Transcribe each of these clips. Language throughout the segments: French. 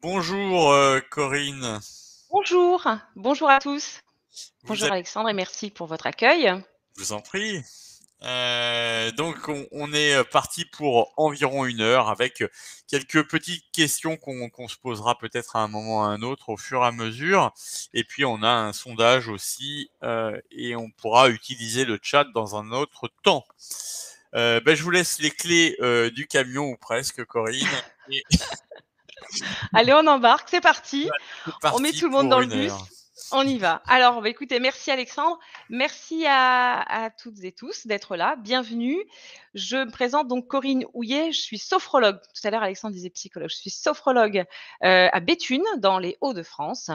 Bonjour Corinne, Bonjour, bonjour à tous. vous Bonjour êtes, Alexandre et merci pour votre accueil. je vous en prie. Donc on est parti pour environ 1 heure avec quelques petites questions qu'on se posera peut-être à un moment ou à un autre au fur et à mesure. Et puis on a un sondage aussi et on pourra utiliser le chat dans un autre temps. Je vous laisse les clés du camion ou presque, Corinne. Et Allez, on embarque, c'est parti. c'est On met parti tout le monde pour dans le 1 heure. bus. On y va. Alors, écoutez, merci Alexandre. Merci à toutes et tous d'être là. Bienvenue. Je me présente donc Corinne Houillet. Je suis sophrologue. Tout à l'heure, Alexandre disait psychologue. Je suis sophrologue à Béthune, dans les Hauts-de-France.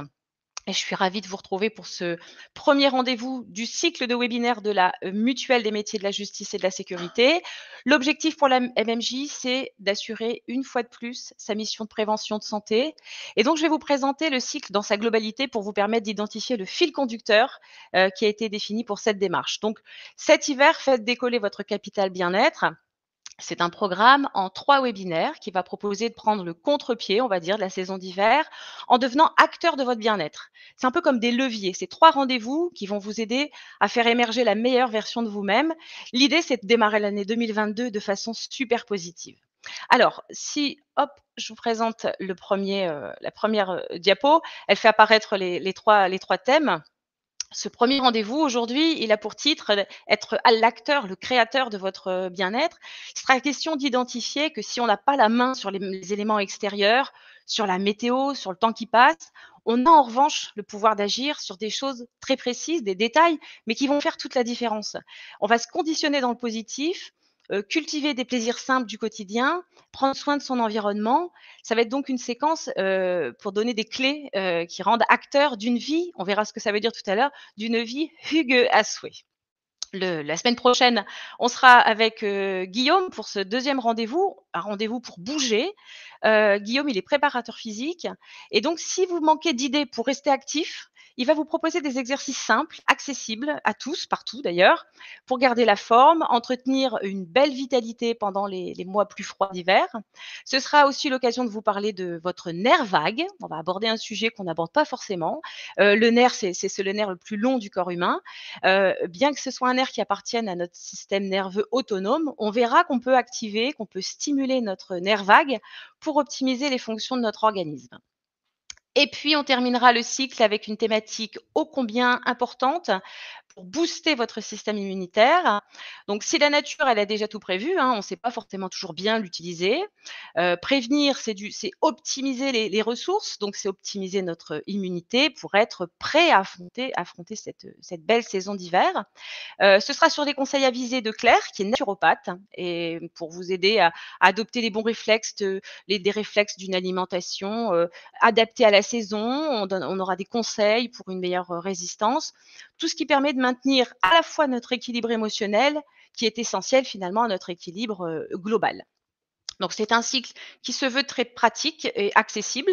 Et je suis ravie de vous retrouver pour ce premier rendez-vous du cycle de webinaire de la Mutuelle des métiers de la justice et de la sécurité. L'objectif pour la MMJ, c'est d'assurer une fois de plus sa mission de prévention de santé. Et donc, je vais vous présenter le cycle dans sa globalité pour vous permettre d'identifier le fil conducteur qui a été défini pour cette démarche. Donc, cet hiver, faites décoller votre capital bien-être. C'est un programme en 3 webinaires qui va proposer de prendre le contre-pied, on va dire, de la saison d'hiver en devenant acteur de votre bien-être. C'est un peu comme des leviers. C'est 3 rendez-vous qui vont vous aider à faire émerger la meilleure version de vous-même. L'idée, c'est de démarrer l'année 2022 de façon super positive. Alors, si, hop, je vous présente la première diapo, elle fait apparaître les trois thèmes. Ce premier rendez-vous aujourd'hui, il a pour titre être l'acteur, le créateur de votre bien-être. Il sera question d'identifier que si on n'a pas la main sur les éléments extérieurs, sur la météo, sur le temps qui passe, on a en revanche le pouvoir d'agir sur des choses très précises, des détails, mais qui vont faire toute la différence. On va se conditionner dans le positif, cultiver des plaisirs simples du quotidien, prendre soin de son environnement. Ça va être donc une séquence pour donner des clés qui rendent acteur d'une vie, on verra ce que ça veut dire tout à l'heure, d'une vie hugue à souhait. La semaine prochaine, on sera avec Guillaume pour ce deuxième rendez-vous, un rendez-vous pour bouger. Guillaume, il est préparateur physique. Et donc, si vous manquez d'idées pour rester actif, il va vous proposer des exercices simples, accessibles à tous, partout d'ailleurs, pour garder la forme, entretenir une belle vitalité pendant les mois plus froids d'hiver. Ce sera aussi l'occasion de vous parler de votre nerf vague. On va aborder un sujet qu'on n'aborde pas forcément. Le nerf, c'est le nerf le plus long du corps humain. Bien que ce soit un nerf qui appartienne à notre système nerveux autonome, on verra qu'on peut activer, qu'on peut stimuler notre nerf vague pour optimiser les fonctions de notre organisme. Et puis, on terminera le cycle avec une thématique ô combien importante pour booster votre système immunitaire. Donc, si la nature, elle a déjà tout prévu, hein, on ne sait pas forcément toujours bien l'utiliser. Prévenir, c'est optimiser les ressources, donc c'est optimiser notre immunité pour être prêt à affronter cette belle saison d'hiver. Ce sera sur des conseils avisés de Claire, qui est naturopathe, et pour vous aider à adopter les bons réflexes, des réflexes d'une alimentation adaptée à la saison. On aura des conseils pour une meilleure résistance. Tout ce qui permet de maintenir à la fois notre équilibre émotionnel, qui est essentiel finalement à notre équilibre global. Donc c'est un cycle qui se veut très pratique et accessible.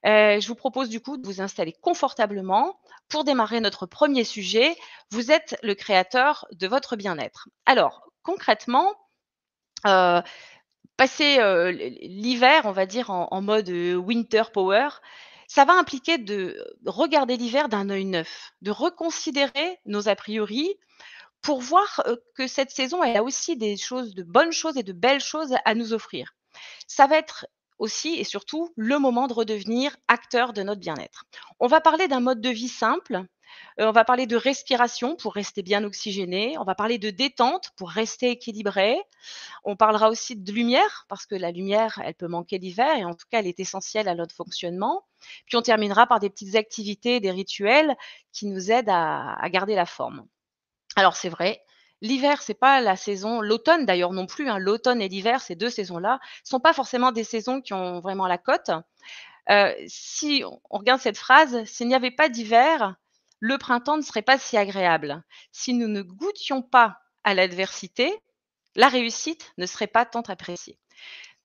Je vous propose du coup de vous installer confortablement pour démarrer notre premier sujet. Vous êtes le créateur de votre bien-être. Alors concrètement, heu, passer, l'hiver, on va dire en mode, winter power, ça va impliquer de regarder l'hiver d'un œil neuf, de reconsidérer nos a priori pour voir, que cette saison, elle a aussi de bonnes choses et de belles choses à nous offrir. Ça va être aussi et surtout le moment de redevenir acteur de notre bien-être. On va parler d'un mode de vie simple, on va parler de respiration pour rester bien oxygéné, on va parler de détente pour rester équilibré, on parlera aussi de lumière parce que la lumière, elle peut manquer l'hiver et en tout cas, elle est essentielle à notre fonctionnement. Puis on terminera par des petites activités, des rituels qui nous aident à garder la forme. Alors c'est vrai, l'hiver, c'est pas la saison l'automne d'ailleurs non plus, hein. L'automne et l'hiver, ces 2 saisons-là, sont pas forcément des saisons qui ont vraiment la cote. Si on regarde cette phrase: «S'il n'y avait pas d'hiver, le printemps ne serait pas si agréable. Si nous ne goûtions pas à l'adversité, la réussite ne serait pas tant appréciée».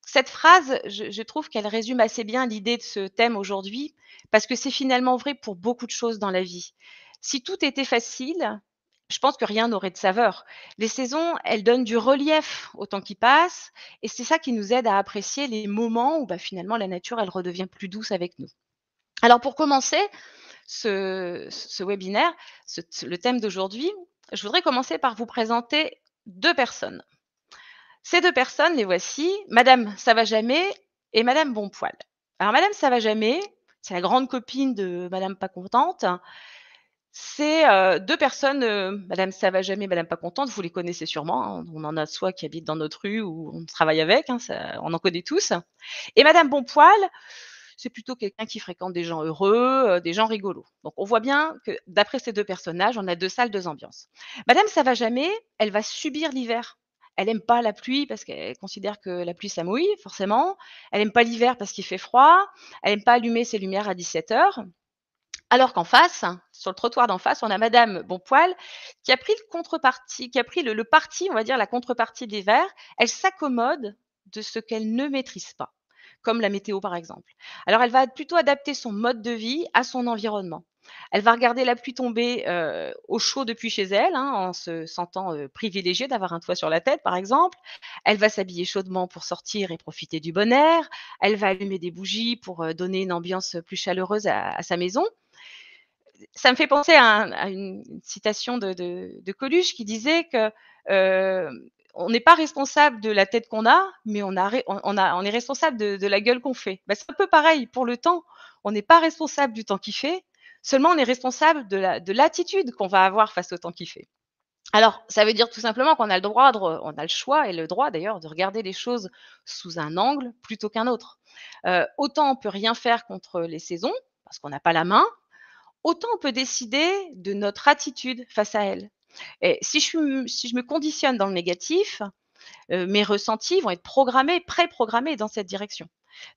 Cette phrase, je trouve qu'elle résume assez bien l'idée de ce thème aujourd'hui, parce que c'est finalement vrai pour beaucoup de choses dans la vie. Si tout était facile, je pense que rien n'aurait de saveur. Les saisons, elles donnent du relief au temps qui passe et c'est ça qui nous aide à apprécier les moments où, finalement la nature, elle redevient plus douce avec nous. Alors pour commencer ce webinaire, le thème d'aujourd'hui, je voudrais commencer par vous présenter 2 personnes. Ces 2 personnes, les voici, madame Ça va jamais et madame Bonpoil. Alors madame Ça va jamais, c'est la grande copine de madame Pas contente. C'est, 2 personnes, madame Ça va jamais, madame Pas contente, vous les connaissez sûrement, hein. On en a soit qui habitent dans notre rue ou on travaille avec, hein, ça on en connaît tous. Et madame Bonpoil, c'est plutôt quelqu'un qui fréquente des gens heureux, des gens rigolos. Donc on voit bien que d'après ces 2 personnages, on a 2 salles, 2 ambiances. Madame Ça va jamais, elle va subir l'hiver. Elle aime pas la pluie parce qu'elle considère que la pluie, ça mouille forcément. Elle aime pas l'hiver parce qu'il fait froid. Elle aime pas allumer ses lumières à 17 heures. Alors qu'en face, sur le trottoir d'en face, on a madame Bonpoil qui a pris le contreparti qui a pris le parti, on va dire la contrepartie de l'hiver. Elle s'accommode de ce qu'elle ne maîtrise pas, comme la météo par exemple. Alors elle va plutôt adapter son mode de vie à son environnement. Elle va regarder la pluie tomber, au chaud depuis chez elle, hein, en se sentant, privilégiée d'avoir un toit sur la tête par exemple. Elle va s'habiller chaudement pour sortir et profiter du bon air. Elle va allumer des bougies pour, donner une ambiance, plus chaleureuse à sa maison. Ça me fait penser à une citation de Coluche qui disait que, on n'est pas responsable de la tête qu'on a, mais on est responsable de la gueule qu'on fait. Bah, c'est un peu pareil pour le temps. On n'est pas responsable du temps qu'il fait, seulement on est responsable de l'attitude qu'on va avoir face au temps qu'il fait. Alors, ça veut dire tout simplement qu'on a le droit on a le choix et le droit d'ailleurs de regarder les choses sous un angle plutôt qu'un autre. Autant on peut rien faire contre les saisons, parce qu'on n'a pas la main, autant on peut décider de notre attitude face à elles. Et si je me conditionne dans le négatif, mes ressentis vont être programmés, préprogrammés dans cette direction.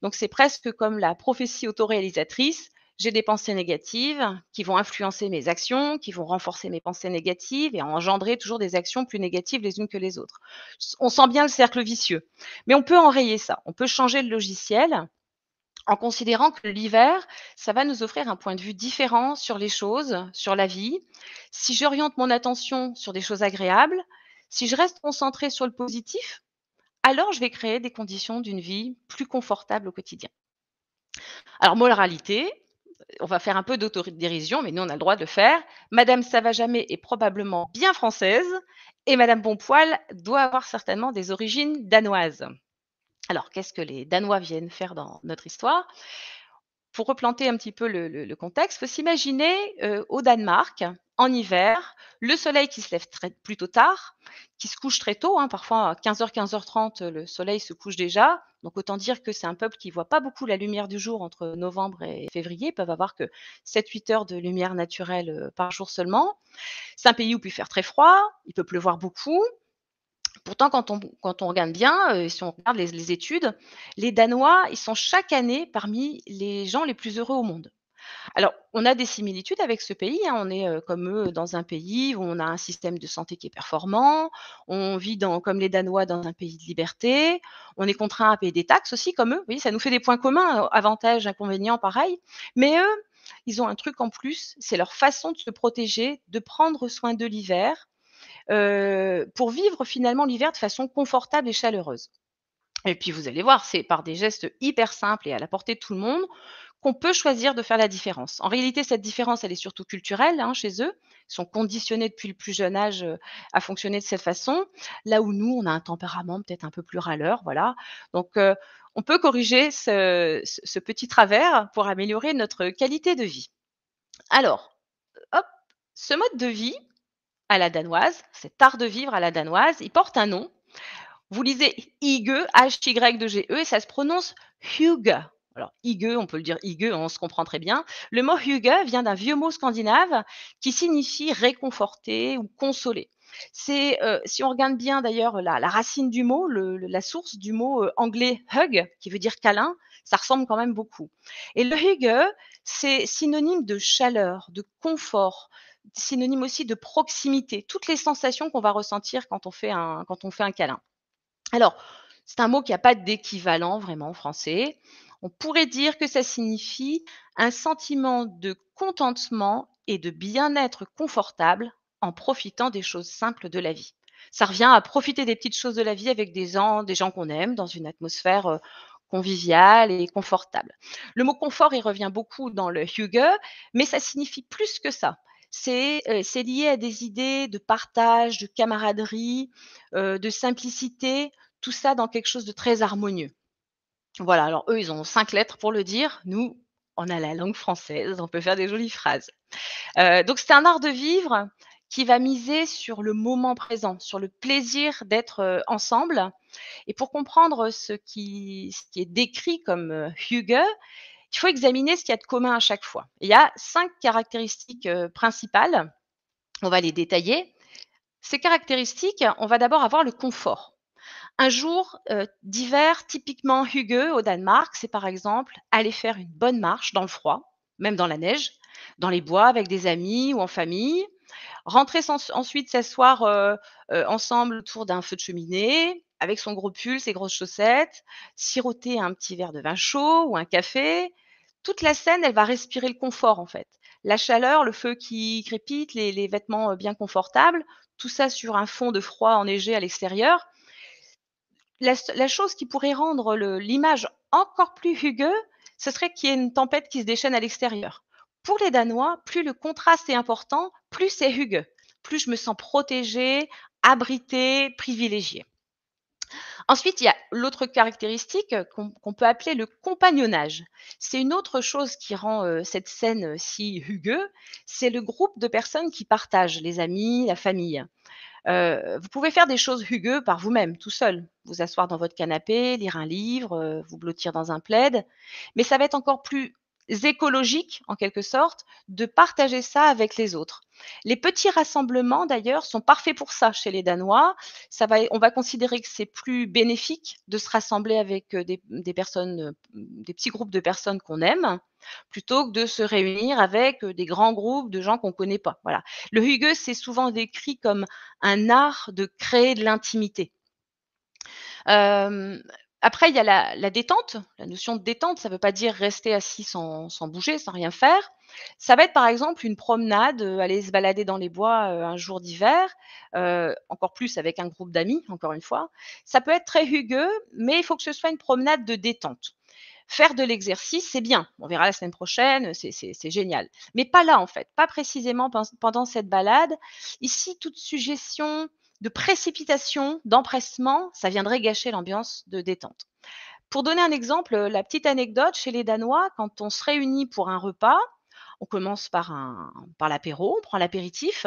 Donc c'est presque comme la prophétie autoréalisatrice. J'ai des pensées négatives qui vont influencer mes actions, qui vont renforcer mes pensées négatives et engendrer toujours des actions plus négatives les unes que les autres. On sent bien le cercle vicieux. Mais on peut enrayer ça. On peut changer le logiciel en considérant que l'hiver, ça va nous offrir un point de vue différent sur les choses, sur la vie. Si j'oriente mon attention sur des choses agréables, si je reste concentrée sur le positif, alors je vais créer des conditions d'une vie plus confortable au quotidien. Alors, moralité, on va faire un peu d'autodérision, mais nous, on a le droit de le faire. Madame Ça va jamais est probablement bien française et Madame Bonpoil doit avoir certainement des origines danoises. Alors, qu'est-ce que les Danois viennent faire dans notre histoire? Pour replanter un petit peu le contexte, il faut s'imaginer, au Danemark, en hiver, le soleil qui se lève plutôt tard, qui se couche très tôt, hein, parfois à 15 heures, 15h30, le soleil se couche déjà. Donc autant dire que c'est un peuple qui voit pas beaucoup la lumière du jour entre novembre et février. Ils peuvent avoir que 7-8 heures de lumière naturelle, par jour seulement. C'est un pays où il peut faire très froid, il peut pleuvoir beaucoup. Pourtant, quand on regarde bien, si on regarde les études, les Danois, ils sont chaque année parmi les gens les plus heureux au monde. Alors, on a des similitudes avec ce pays, hein, on est, comme eux, dans un pays où on a un système de santé qui est performant, on vit comme les Danois dans un pays de liberté, on est contraint à payer des taxes aussi comme eux. Vous voyez, ça nous fait des points communs, avantages, inconvénients, pareil. Mais eux, ils ont un truc en plus, c'est leur façon de se protéger, de prendre soin de l'hiver, pour vivre finalement l'hiver de façon confortable et chaleureuse. Et puis vous allez voir, c'est par des gestes hyper simples et à la portée de tout le monde qu'on peut choisir de faire la différence. En réalité, cette différence, elle est surtout culturelle, hein, chez eux. Ils sont conditionnés depuis le plus jeune âge, à fonctionner de cette façon. Là où nous, on a un tempérament peut-être un peu plus râleur, voilà. Donc, on peut corriger ce petit travers pour améliorer notre qualité de vie. Alors, hop, ce mode de vie à la danoise, cet art de vivre à la danoise, il porte un nom. Vous lisez Hygge, H-Y-G-E, et ça se prononce hygge. Alors, hygge, on peut le dire hygge, on se comprend très bien. Le mot hygge vient d'un vieux mot scandinave qui signifie réconforter ou consoler. C'est, si on regarde bien d'ailleurs la racine du mot, la source du mot anglais hug, qui veut dire câlin, ça ressemble quand même beaucoup. Et le hygge, c'est synonyme de chaleur, de confort, synonyme aussi de proximité, toutes les sensations qu'on va ressentir quand on fait un câlin. Alors, c'est un mot qui a pas d'équivalent vraiment en français. On pourrait dire que ça signifie un sentiment de contentement et de bien-être confortable en profitant des choses simples de la vie. Ça revient à profiter des petites choses de la vie avec des gens qu'on aime dans une atmosphère, conviviale et confortable. Le mot confort, il revient beaucoup dans le Hygge, mais ça signifie plus que ça. C'est lié à des idées de partage, de camaraderie, de simplicité, tout ça dans quelque chose de très harmonieux. Voilà, alors eux, ils ont 5 lettres pour le dire. Nous, on a la langue française, on peut faire des jolies phrases. Donc c'est un art de vivre qui va miser sur le moment présent, sur le plaisir d'être, ensemble. Et pour comprendre ce qui est décrit comme, Hygge, il faut examiner ce qu'il y a de commun à chaque fois. Il y a 5 caractéristiques, principales. On va les détailler. Ces caractéristiques, on va d'abord avoir le confort. Un jour, d'hiver typiquement Hygge au Danemark, c'est par exemple aller faire une bonne marche dans le froid, même dans la neige, dans les bois avec des amis ou en famille. Rentrer ensuite s'asseoir, ensemble autour d'un feu de cheminée, avec son gros pull, ses grosses chaussettes, siroter un petit verre de vin chaud ou un café. Toute la scène, elle va respirer le confort, en fait. La chaleur, le feu qui crépite, les vêtements, bien confortables, tout ça sur un fond de froid enneigé à l'extérieur. La chose qui pourrait rendre l'image encore plus rugueux, ce serait qu'il y ait une tempête qui se déchaîne à l'extérieur. Pour les Danois, plus le contraste est important, plus c'est rugueux, plus je me sens protégée, abritée, privilégiée. Ensuite, il y a l'autre caractéristique qu'on peut appeler le compagnonnage. C'est une autre chose qui rend cette scène si rugueux, c'est le groupe de personnes qui partagent, les amis, la famille. Vous pouvez faire des choses rugueux par vous-même, tout seul. Vous asseoir dans votre canapé, lire un livre, vous blottir dans un plaid. Mais ça va être encore plus écologique, en quelque sorte, de partager ça avec les autres. Les petits rassemblements, d'ailleurs, sont parfaits pour ça chez les Danois. On va considérer que c'est plus bénéfique de se rassembler avec, des personnes, des petits groupes de personnes qu'on aime, plutôt que de se réunir avec, des grands groupes de gens qu'on ne connaît pas. Voilà. Le hygge, c'est souvent décrit comme un art de créer de l'intimité. Hem, Après, il y a la détente. La notion de détente, ça ne veut pas dire rester assis sans bouger, sans rien faire. Ça va être, par exemple, une promenade, aller se balader dans les bois, un jour d'hiver, encore plus avec un groupe d'amis, encore une fois. Ça peut être très rugueux, mais il faut que ce soit une promenade de détente. Faire de l'exercice, c'est bien. On verra la semaine prochaine, c'est génial. Mais pas là, en fait, pas précisément pendant cette balade. Ici, toute suggestion de précipitation, d'empressement, ça viendrait gâcher l'ambiance de détente. Pour donner un exemple, la petite anecdote chez les Danois, quand on se réunit pour un repas, on commence par l'apéro, on prend l'apéritif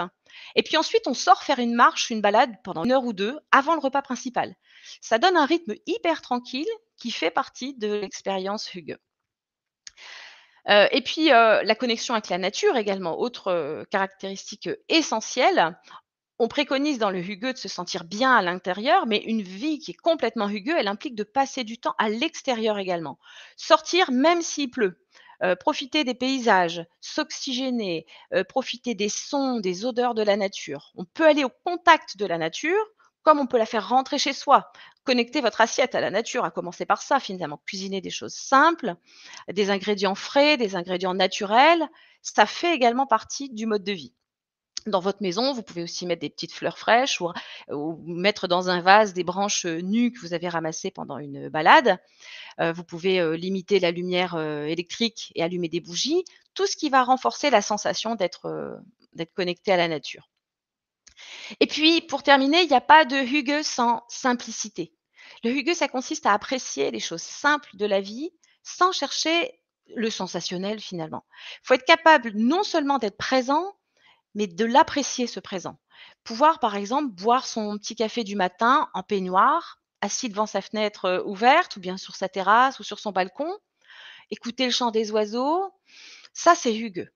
et puis ensuite on sort faire une marche, une balade pendant 1 heure ou 2 avant le repas principal. Ça donne un rythme hyper tranquille qui fait partie de l'expérience Hygge. Et puis, la connexion avec la nature également, autre, caractéristique, essentielle. On préconise dans le hygge de se sentir bien à l'intérieur, mais une vie qui est complètement hygge, elle implique de passer du temps à l'extérieur également. Sortir même s'il pleut, profiter des paysages, s'oxygéner, profiter des sons, des odeurs de la nature. On peut aller au contact de la nature, comme on peut la faire rentrer chez soi. Connecter votre assiette à la nature, à commencer par ça finalement. Cuisiner des choses simples, des ingrédients frais, des ingrédients naturels, ça fait également partie du mode de vie. Dans votre maison, vous pouvez aussi mettre des petites fleurs fraîches ou mettre dans un vase des branches, nues que vous avez ramassées pendant une balade. Vous pouvez, limiter la lumière, électrique et allumer des bougies. Tout ce qui va renforcer la sensation d'être connecté à la nature. Et puis pour terminer, il n'y a pas de hygge sans simplicité. Le hygge, ça consiste à apprécier les choses simples de la vie sans chercher le sensationnel finalement. Il faut être capable non seulement d'être présent, mais de l'apprécier ce présent. Pouvoir, par exemple, boire son petit café du matin en peignoir, assis devant sa fenêtre ouverte, ou bien sur sa terrasse ou sur son balcon, écouter le chant des oiseaux, ça c'est hygge.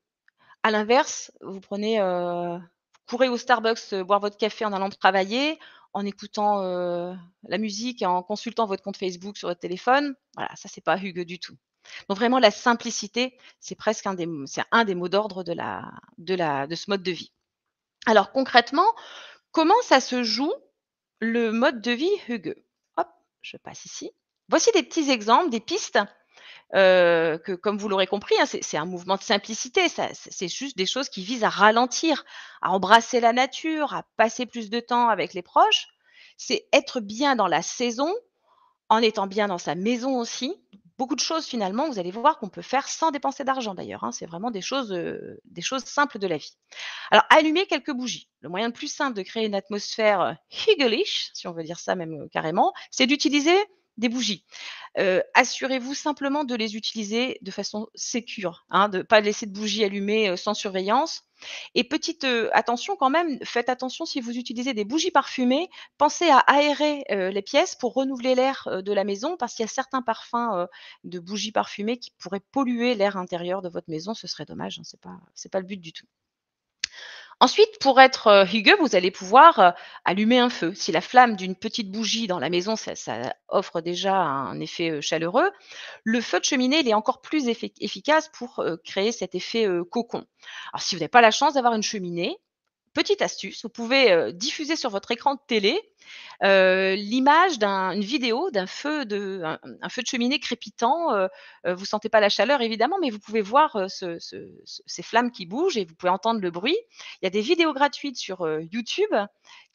À l'inverse, vous courez au Starbucks boire votre café en allant travailler, en écoutant la musique et en consultant votre compte Facebook sur votre téléphone. Voilà, ça c'est pas hygge du tout. Donc vraiment la simplicité, c'est presque c'est un des mots d'ordre de ce mode de vie. Alors concrètement, comment ça se joue le mode de vie hygge? Hop, je passe ici. Voici des petits exemples, des pistes que comme vous l'aurez compris, hein, c'est un mouvement de simplicité, ça c'est juste des choses qui visent à ralentir, à embrasser la nature, à passer plus de temps avec les proches. C'est être bien dans la saison, en étant bien dans sa maison aussi. Beaucoup de choses finalement, vous allez voir qu'on peut faire sans dépenser d'argent d'ailleurs, hein. C'est vraiment des choses simples de la vie. Alors allumer quelques bougies. Le moyen le plus simple de créer une atmosphère, hygge-liche, si on veut dire ça même, carrément, c'est d'utiliser des bougies. Assurez-vous simplement de les utiliser de façon sécure, hein, de pas laisser de bougies allumées, sans surveillance et petite, attention quand même, faites attention si vous utilisez des bougies parfumées, pensez à aérer, les pièces pour renouveler l'air, de la maison parce qu'il y a certains parfums, de bougies parfumées qui pourraient polluer l'air intérieur de votre maison, ce serait dommage, hein, c'est pas le but du tout. Ensuite, pour être, hygge, vous allez pouvoir, allumer un feu. Si la flamme d'une petite bougie dans la maison, ça offre déjà un effet, chaleureux, le feu de cheminée, il est encore plus efficace pour, créer cet effet, cocon. Alors si vous n'avez pas la chance d'avoir une cheminée, petite astuce, vous pouvez, diffuser sur votre écran de télé, l'image une vidéo d'un feu un feu de cheminée crépitant, vous sentez pas la chaleur évidemment, mais vous pouvez voir, ces flammes qui bougent et vous pouvez entendre le bruit. Il y a des vidéos gratuites sur, YouTube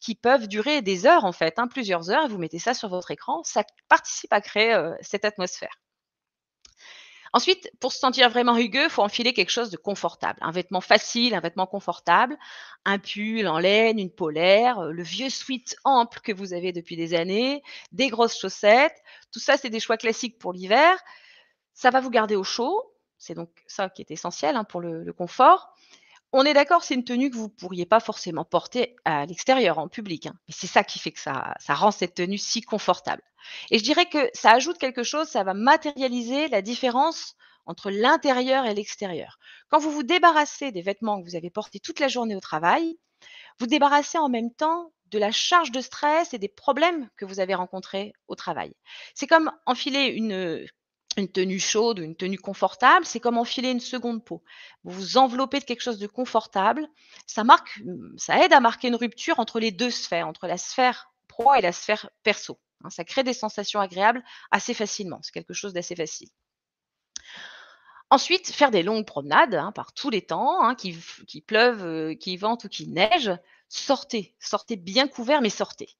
qui peuvent durer des heures en fait, hein, plusieurs heures et vous mettez ça sur votre écran, ça participe à créer, cette atmosphère. Ensuite, pour se sentir vraiment rugueux, il faut enfiler quelque chose de confortable. Un vêtement facile, un vêtement confortable, un pull en laine, une polaire, le vieux sweat ample que vous avez depuis des années, des grosses chaussettes. Tout ça, c'est des choix classiques pour l'hiver. Ça va vous garder au chaud. C'est donc ça qui est essentiel, hein, pour le confort. On est d'accord, c'est une tenue que vous pourriez pas forcément porter à l'extérieur, en public, hein. Mais c'est ça qui fait que ça rend cette tenue si confortable. Et je dirais que ça ajoute quelque chose, ça va matérialiser la différence entre l'intérieur et l'extérieur. Quand vous vous débarrassez des vêtements que vous avez portés toute la journée au travail, vous débarrassez en même temps de la charge de stress et des problèmes que vous avez rencontrés au travail. C'est comme enfiler une tenue chaude ou une tenue confortable, c'est comme enfiler une seconde peau. Vous vous enveloppez de quelque chose de confortable, ça aide à marquer une rupture entre les 2 sphères, entre la sphère pro et la sphère perso, hein. Ça crée des sensations agréables assez facilement, c'est quelque chose d'assez facile. Ensuite, faire des longues promenades, hein, par tous les temps, hein, qu'il pleuve, qu'il vente ou qu'il neige, sortez, sortez bien couvert, mais sortez.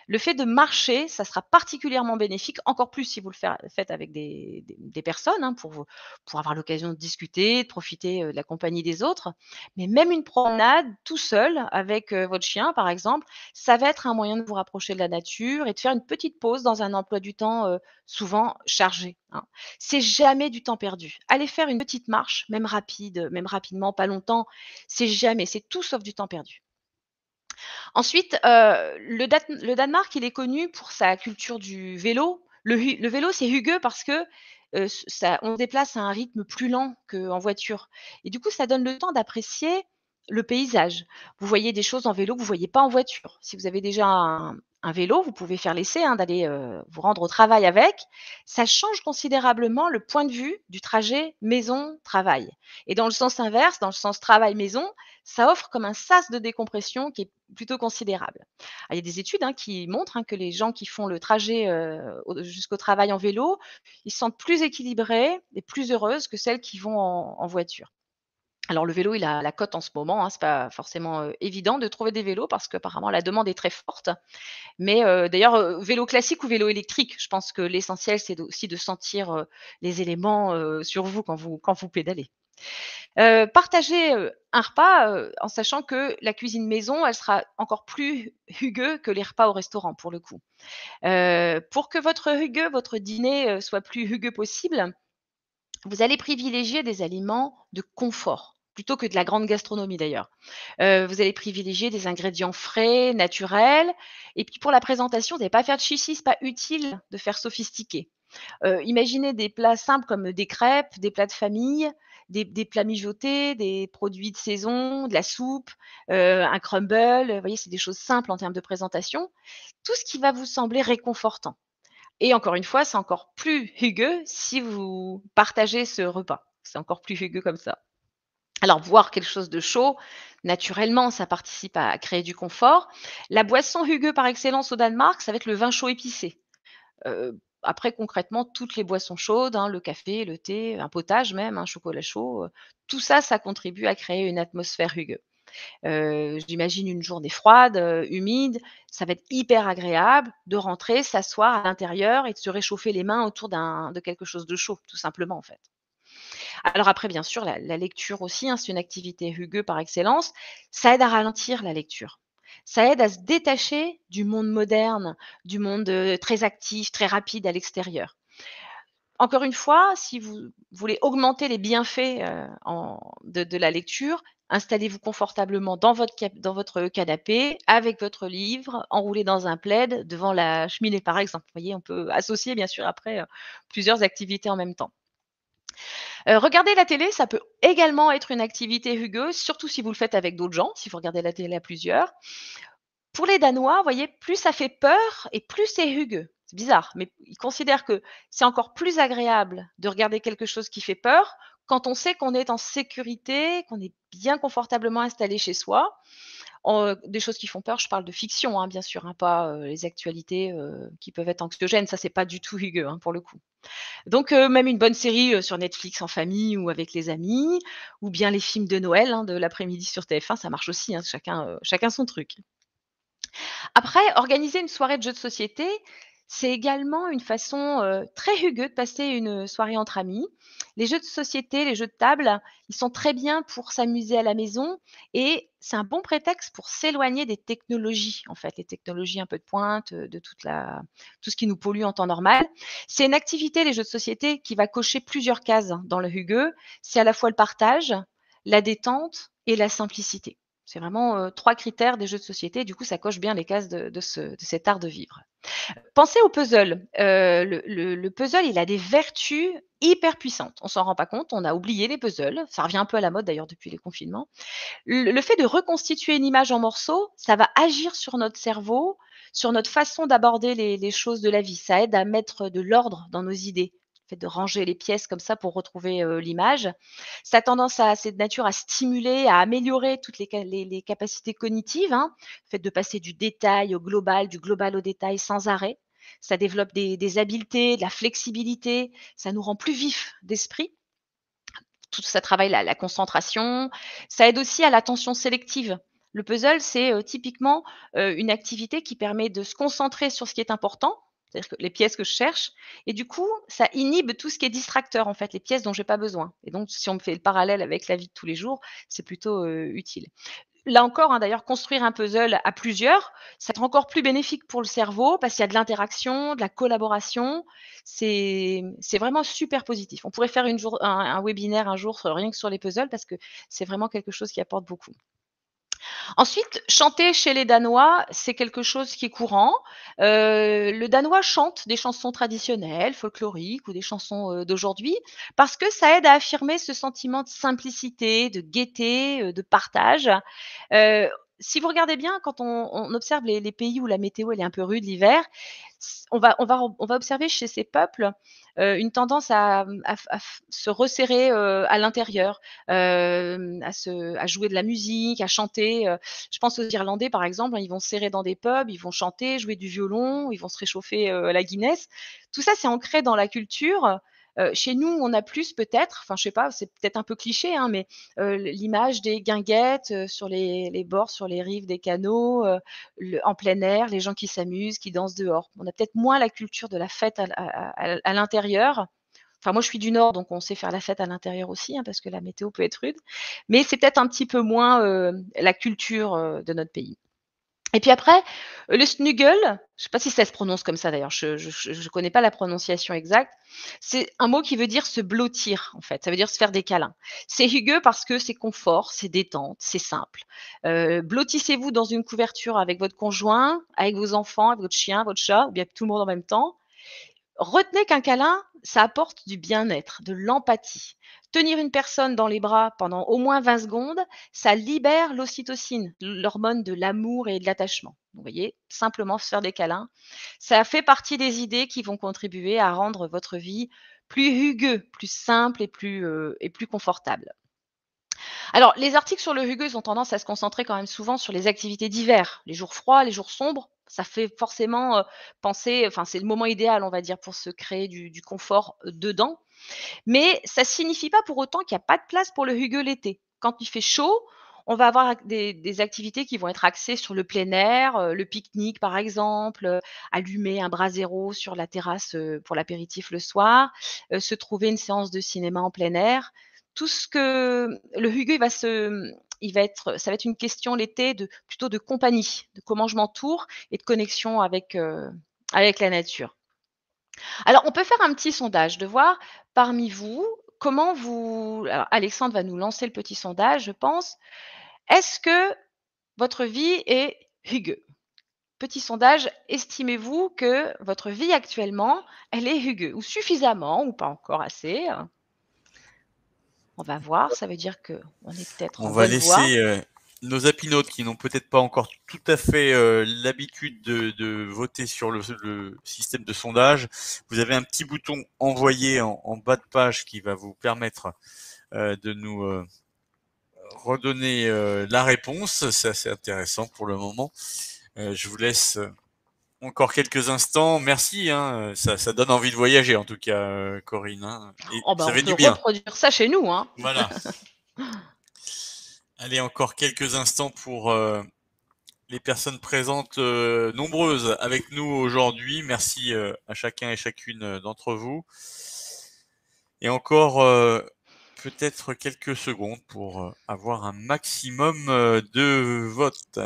Le fait de marcher, ça sera particulièrement bénéfique, encore plus si vous faites avec des personnes, hein, pour avoir l'occasion de discuter, de profiter, de la compagnie des autres. Mais même une promenade tout seul avec, votre chien, par exemple, ça va être un moyen de vous rapprocher de la nature et de faire une petite pause dans un emploi du temps, souvent chargé, hein. C'est jamais du temps perdu. Aller faire une petite marche, même rapide, même rapidement, pas longtemps, c'est tout sauf du temps perdu. Ensuite, le Danemark, il est connu pour sa culture du vélo. Le vélo, c'est hygge parce que, ça on se déplace à un rythme plus lent qu'en voiture et du coup, ça donne le temps d'apprécier le paysage. Vous voyez des choses en vélo que vous voyez pas en voiture. Si vous avez déjà un vélo, vous pouvez faire l'essai, hein, d'aller, vous rendre au travail avec. Ça change considérablement le point de vue du trajet maison-travail et dans le sens inverse, dans le sens travail-maison, ça offre comme un sas de décompression qui est plutôt considérable. Ah, il y a des études, hein, qui montrent, hein, que les gens qui font le trajet, jusqu'au travail en vélo, ils se sentent plus équilibrés et plus heureuses que celles qui vont en voiture. Alors le vélo, il a la cote en ce moment, hein, c'est pas forcément, évident de trouver des vélos parce qu'apparemment la demande est très forte. Mais, d'ailleurs, vélo classique ou vélo électrique, je pense que l'essentiel c'est aussi de sentir, les éléments, sur vous quand vous pédalez. Partager, un repas, en sachant que la cuisine maison, elle sera encore plus hygge que les repas au restaurant pour le coup. Pour que votre hygge, votre dîner, soit plus hygge possible, vous allez privilégier des aliments de confort, plutôt que de la grande gastronomie d'ailleurs. Vous allez privilégier des ingrédients frais, naturels et puis pour la présentation, vous allez pas faire de chichi, c'est pas utile de faire sophistiqué. Imaginez des plats simples comme des crêpes, des plats de famille, des plats mijotés, des produits de saison, de la soupe, un crumble, vous voyez, c'est des choses simples en termes de présentation. Tout ce qui va vous sembler réconfortant et encore une fois, c'est encore plus hygge si vous partagez ce repas. C'est encore plus hygge comme ça. Alors boire quelque chose de chaud, naturellement, ça participe à créer du confort. La boisson hygge par excellence au Danemark, ça va être le vin chaud épicé. Heu, après concrètement, toutes les boissons chaudes, hein, le café, le thé, un potage même, un chocolat chaud, tout ça, ça contribue à créer une atmosphère rugueuse. J'imagine une journée froide, humide, ça va être hyper agréable de rentrer, s'asseoir à l'intérieur et de se réchauffer les mains autour de quelque chose de chaud, tout simplement, en fait. Alors après, bien sûr, la lecture aussi, hein, c'est une activité rugueux par excellence. Ça aide à ralentir la lecture. Ça aide à se détacher du monde moderne, du monde, très actif, très rapide à l'extérieur. Encore une fois, si vous voulez augmenter les bienfaits, de la lecture, installez-vous confortablement dans votre canapé, avec votre livre, enroulé dans un plaid, devant la cheminée, par exemple. Vous voyez, on peut associer bien sûr après, plusieurs activités en même temps. Regarder la télé, ça peut également être une activité rugueuse, surtout si vous le faites avec d'autres gens, si vous regardez la télé à plusieurs. Pour les Danois, vous voyez, plus ça fait peur et plus c'est rugueux. C'est bizarre, mais ils considèrent que c'est encore plus agréable de regarder quelque chose qui fait peur quand on sait qu'on est en sécurité, qu'on est bien confortablement installé chez soi. Des choses qui font peur, je parle de fiction, hein, bien sûr, hein, pas, les actualités, qui peuvent être anxiogènes. Ça, c'est pas du tout rugueux, hein, pour le coup. Donc même une bonne série, sur Netflix en famille ou avec les amis, ou bien les films de Noël, hein, de l'après-midi sur TF1, ça marche aussi, hein, chacun son truc. Après, organiser une soirée de jeux de société, c'est également une façon, très rugueux de passer une soirée entre amis. Les jeux de société, les jeux de table, ils sont très bien pour s'amuser à la maison et c'est un bon prétexte pour s'éloigner des technologies, en fait, les technologies un peu de pointe, de tout ce qui nous pollue en temps normal. C'est une activité, les jeux de société, qui va cocher plusieurs cases dans le rugueux. C'est à la fois le partage, la détente et la simplicité. C'est vraiment, 3 critères des jeux de société. Du coup, ça coche bien les cases de cet art de vivre. Pensez au puzzle. Le puzzle, il a des vertus hyper puissantes. On s'en rend pas compte, on a oublié les puzzles. Ça revient un peu à la mode d'ailleurs depuis les confinements. Le fait de reconstituer une image en morceaux, ça va agir sur notre cerveau, sur notre façon d'aborder les choses de la vie. Ça aide à mettre de l'ordre dans nos idées. Le fait de ranger les pièces comme ça pour retrouver, l'image. Ça a tendance à c'est de nature à stimuler, à améliorer toutes les capacités cognitives, hein. Le fait de passer du détail au global, du global au détail sans arrêt. Ça développe des habiletés, de la flexibilité, ça nous rend plus vifs d'esprit. Tout ça travaille la concentration. Ça aide aussi à l'attention sélective. Le puzzle, c'est, typiquement, une activité qui permet de se concentrer sur ce qui est important, c'est-à-dire que les pièces que je cherche et du coup, ça inhibe tout ce qui est distracteur, en fait, les pièces dont j'ai pas besoin et donc si on me fait le parallèle avec la vie de tous les jours, c'est plutôt, utile. Là encore, hein, d'ailleurs, construire un puzzle à plusieurs, ça va être encore plus bénéfique pour le cerveau parce qu'il y a de l'interaction, de la collaboration. C'est vraiment super positif. On pourrait faire un webinaire un jour rien que sur les puzzles parce que c'est vraiment quelque chose qui apporte beaucoup. Ensuite, chanter chez les Danois, c'est quelque chose qui est courant. Le danois chante des chansons traditionnelles, folkloriques ou des chansons, d'aujourd'hui parce que ça aide à affirmer ce sentiment de simplicité, de gaieté, de partage. Heu, Si vous regardez bien, quand on observe les pays où la météo elle est un peu rude l'hiver, on va observer chez ces peuples, une tendance à se resserrer, à l'intérieur, à jouer de la musique, à chanter, je pense aux Irlandais, par exemple, hein, ils vont se serrer dans des pubs, ils vont chanter, jouer du violon, ils vont se réchauffer, à la Guinness. Tout ça, c'est ancré dans la culture. Chez nous, on a plus peut-être, enfin, je sais pas, c'est peut-être un peu cliché, hein, mais l'image des guinguettes, sur les bords, sur les rives des canaux, en plein air, les gens qui s'amusent, qui dansent dehors. On a peut-être moins la culture de la fête à l'intérieur. Enfin, moi, je suis du Nord, donc on sait faire la fête à l'intérieur aussi, hein, parce que la météo peut être rude. Mais c'est peut-être un petit peu moins la culture de notre pays. Et puis après, le snuggle, je ne sais pas si ça se prononce comme ça d'ailleurs, je connais pas la prononciation exacte. C'est un mot qui veut dire se blottir en fait, ça veut dire se faire des câlins. C'est rugueux parce que c'est confort, c'est détente, c'est simple. Blottissez-vous dans une couverture avec votre conjoint, avec vos enfants, avec votre chien, votre chat ou bien tout le monde en même temps. Retenez qu'un câlin, ça apporte du bien-être, de l'empathie. Tenir une personne dans les bras pendant au moins 20 secondes, ça libère l'ocytocine, l'hormone de l'amour et de l'attachement. Vous voyez, simplement se faire des câlins. Ça fait partie des idées qui vont contribuer à rendre votre vie plus rugueux, plus simple et plus confortable. Alors, les articles sur le rugueux ont tendance à se concentrer quand même souvent sur les activités d'hiver, les jours froids, les jours sombres, Ça fait forcément, penser enfin, c'est le moment idéal, on va dire, pour se créer du confort, dedans. Mais ça signifie pas pour autant qu'il y a pas de place pour le hugge l'été. Quand il fait chaud, on va avoir des activités qui vont être axées sur le plein air, le pique-nique par exemple, allumer un brasero sur la terrasse, pour l'apéritif le soir, se trouver une séance de cinéma en plein air. Tout ce que le hugge il va être ça va être une question l'été de plutôt de compagnie, de comment je m'entoure et de connexion avec la nature. Alors, on peut faire un petit sondage, de voir parmi vous, comment vous alors Alexandre va nous lancer le petit sondage, je pense. Est-ce que votre vie est hygge? Petit sondage, estimez-vous que votre vie actuellement, elle est hygge ou suffisamment ou pas encore assez? On va voir, ça veut dire qu'on est peut-être On en va bonne voie. laisser, nos apinautes qui n'ont peut-être pas encore tout à fait, l'habitude de voter sur le système de sondage. Vous avez un petit bouton envoyer en bas de page qui va vous permettre, de nous, redonner, la réponse. C'est assez intéressant pour le moment. Je vous laisse, encore quelques instants. Merci, hein, ça donne envie de voyager en tout cas, Corinne, hein, et Oh ben, ça on fait peut du bien. reproduire ça chez nous, hein. Voilà. Allez, encore quelques instants pour, les personnes présentes, nombreuses avec nous aujourd'hui. Merci, à chacun et chacune, d'entre vous. Et encore, peut-être quelques secondes pour, avoir un maximum, de votes.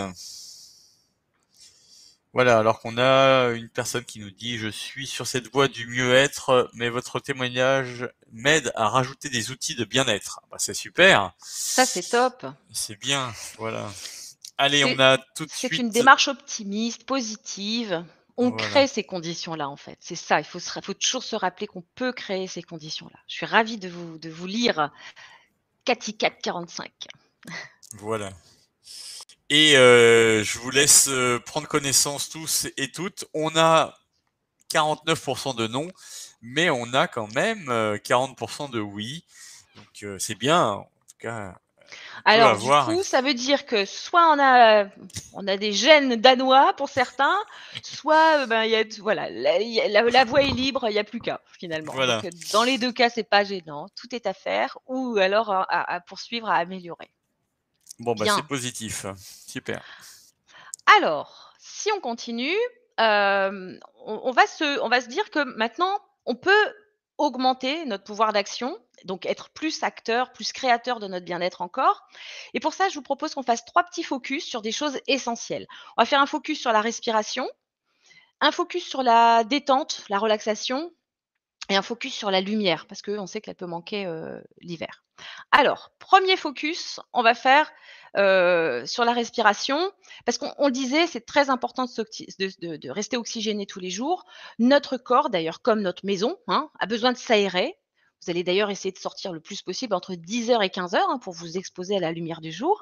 Voilà, alors qu'on a une personne qui nous dit: «Je suis sur cette voie du mieux-être, mais votre témoignage m'aide à rajouter des outils de bien-être». Bah, c'est super, Ça, c'est top. c'est bien, voilà. Allez, on C'est a tout de c'est une suite démarche optimiste, positive. On voilà. crée ces conditions-là, en fait. C'est ça, faut toujours se rappeler qu'on peut créer ces conditions-là. Je suis ravie de vous lire Cathy 445. Voilà. Et je vous laisse, prendre connaissance tous et toutes. On a 49% de non, mais on a quand même, 40% de oui. Donc c'est bien, en tout cas, on peut Alors du avoir coup, ça veut dire que soit on a des gènes danois pour certains, soit, ben, il y a voilà, la voie est libre, il y a plus qu'à finalement. voilà. Donc, dans les 2 cas, c'est pas gênant, tout est à faire ou alors à poursuivre, à améliorer. Bon, bah, c'est Bien. positif. Super. Alors, si on continue, on va se dire que maintenant, on peut augmenter notre pouvoir d'action, donc être plus acteur, plus créateur de notre bien-être encore. Et pour ça, je vous propose qu'on fasse 3 petits focus sur des choses essentielles. On va faire un focus sur la respiration, un focus sur la détente, la relaxation et un focus sur la lumière parce qu'on sait qu'elle peut manquer, l'hiver. Alors, premier focus, on va faire, sur la respiration parce qu'on le disait, c'est très important de rester oxygéné tous les jours. Notre corps d'ailleurs, comme notre maison, hein, a besoin de s'aérer. Vous allez d'ailleurs essayer de sortir le plus possible entre 10 heures et 15 heures, hein, pour vous exposer à la lumière du jour.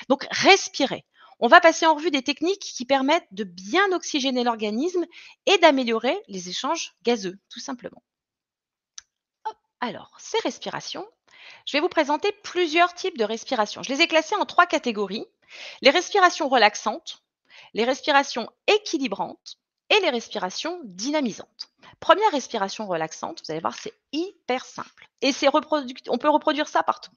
Donc respirez. On va passer en revue des techniques qui permettent de bien oxygéner l'organisme et d'améliorer les échanges gazeux, tout simplement. Alors, ces respirations, je vais vous présenter plusieurs types de respiration. Je les ai classées en 3 catégories. Les respirations relaxantes, les respirations équilibrantes et les respirations dynamisantes. Première respiration relaxante, vous allez voir, c'est hyper simple et on peut reproduire ça partout.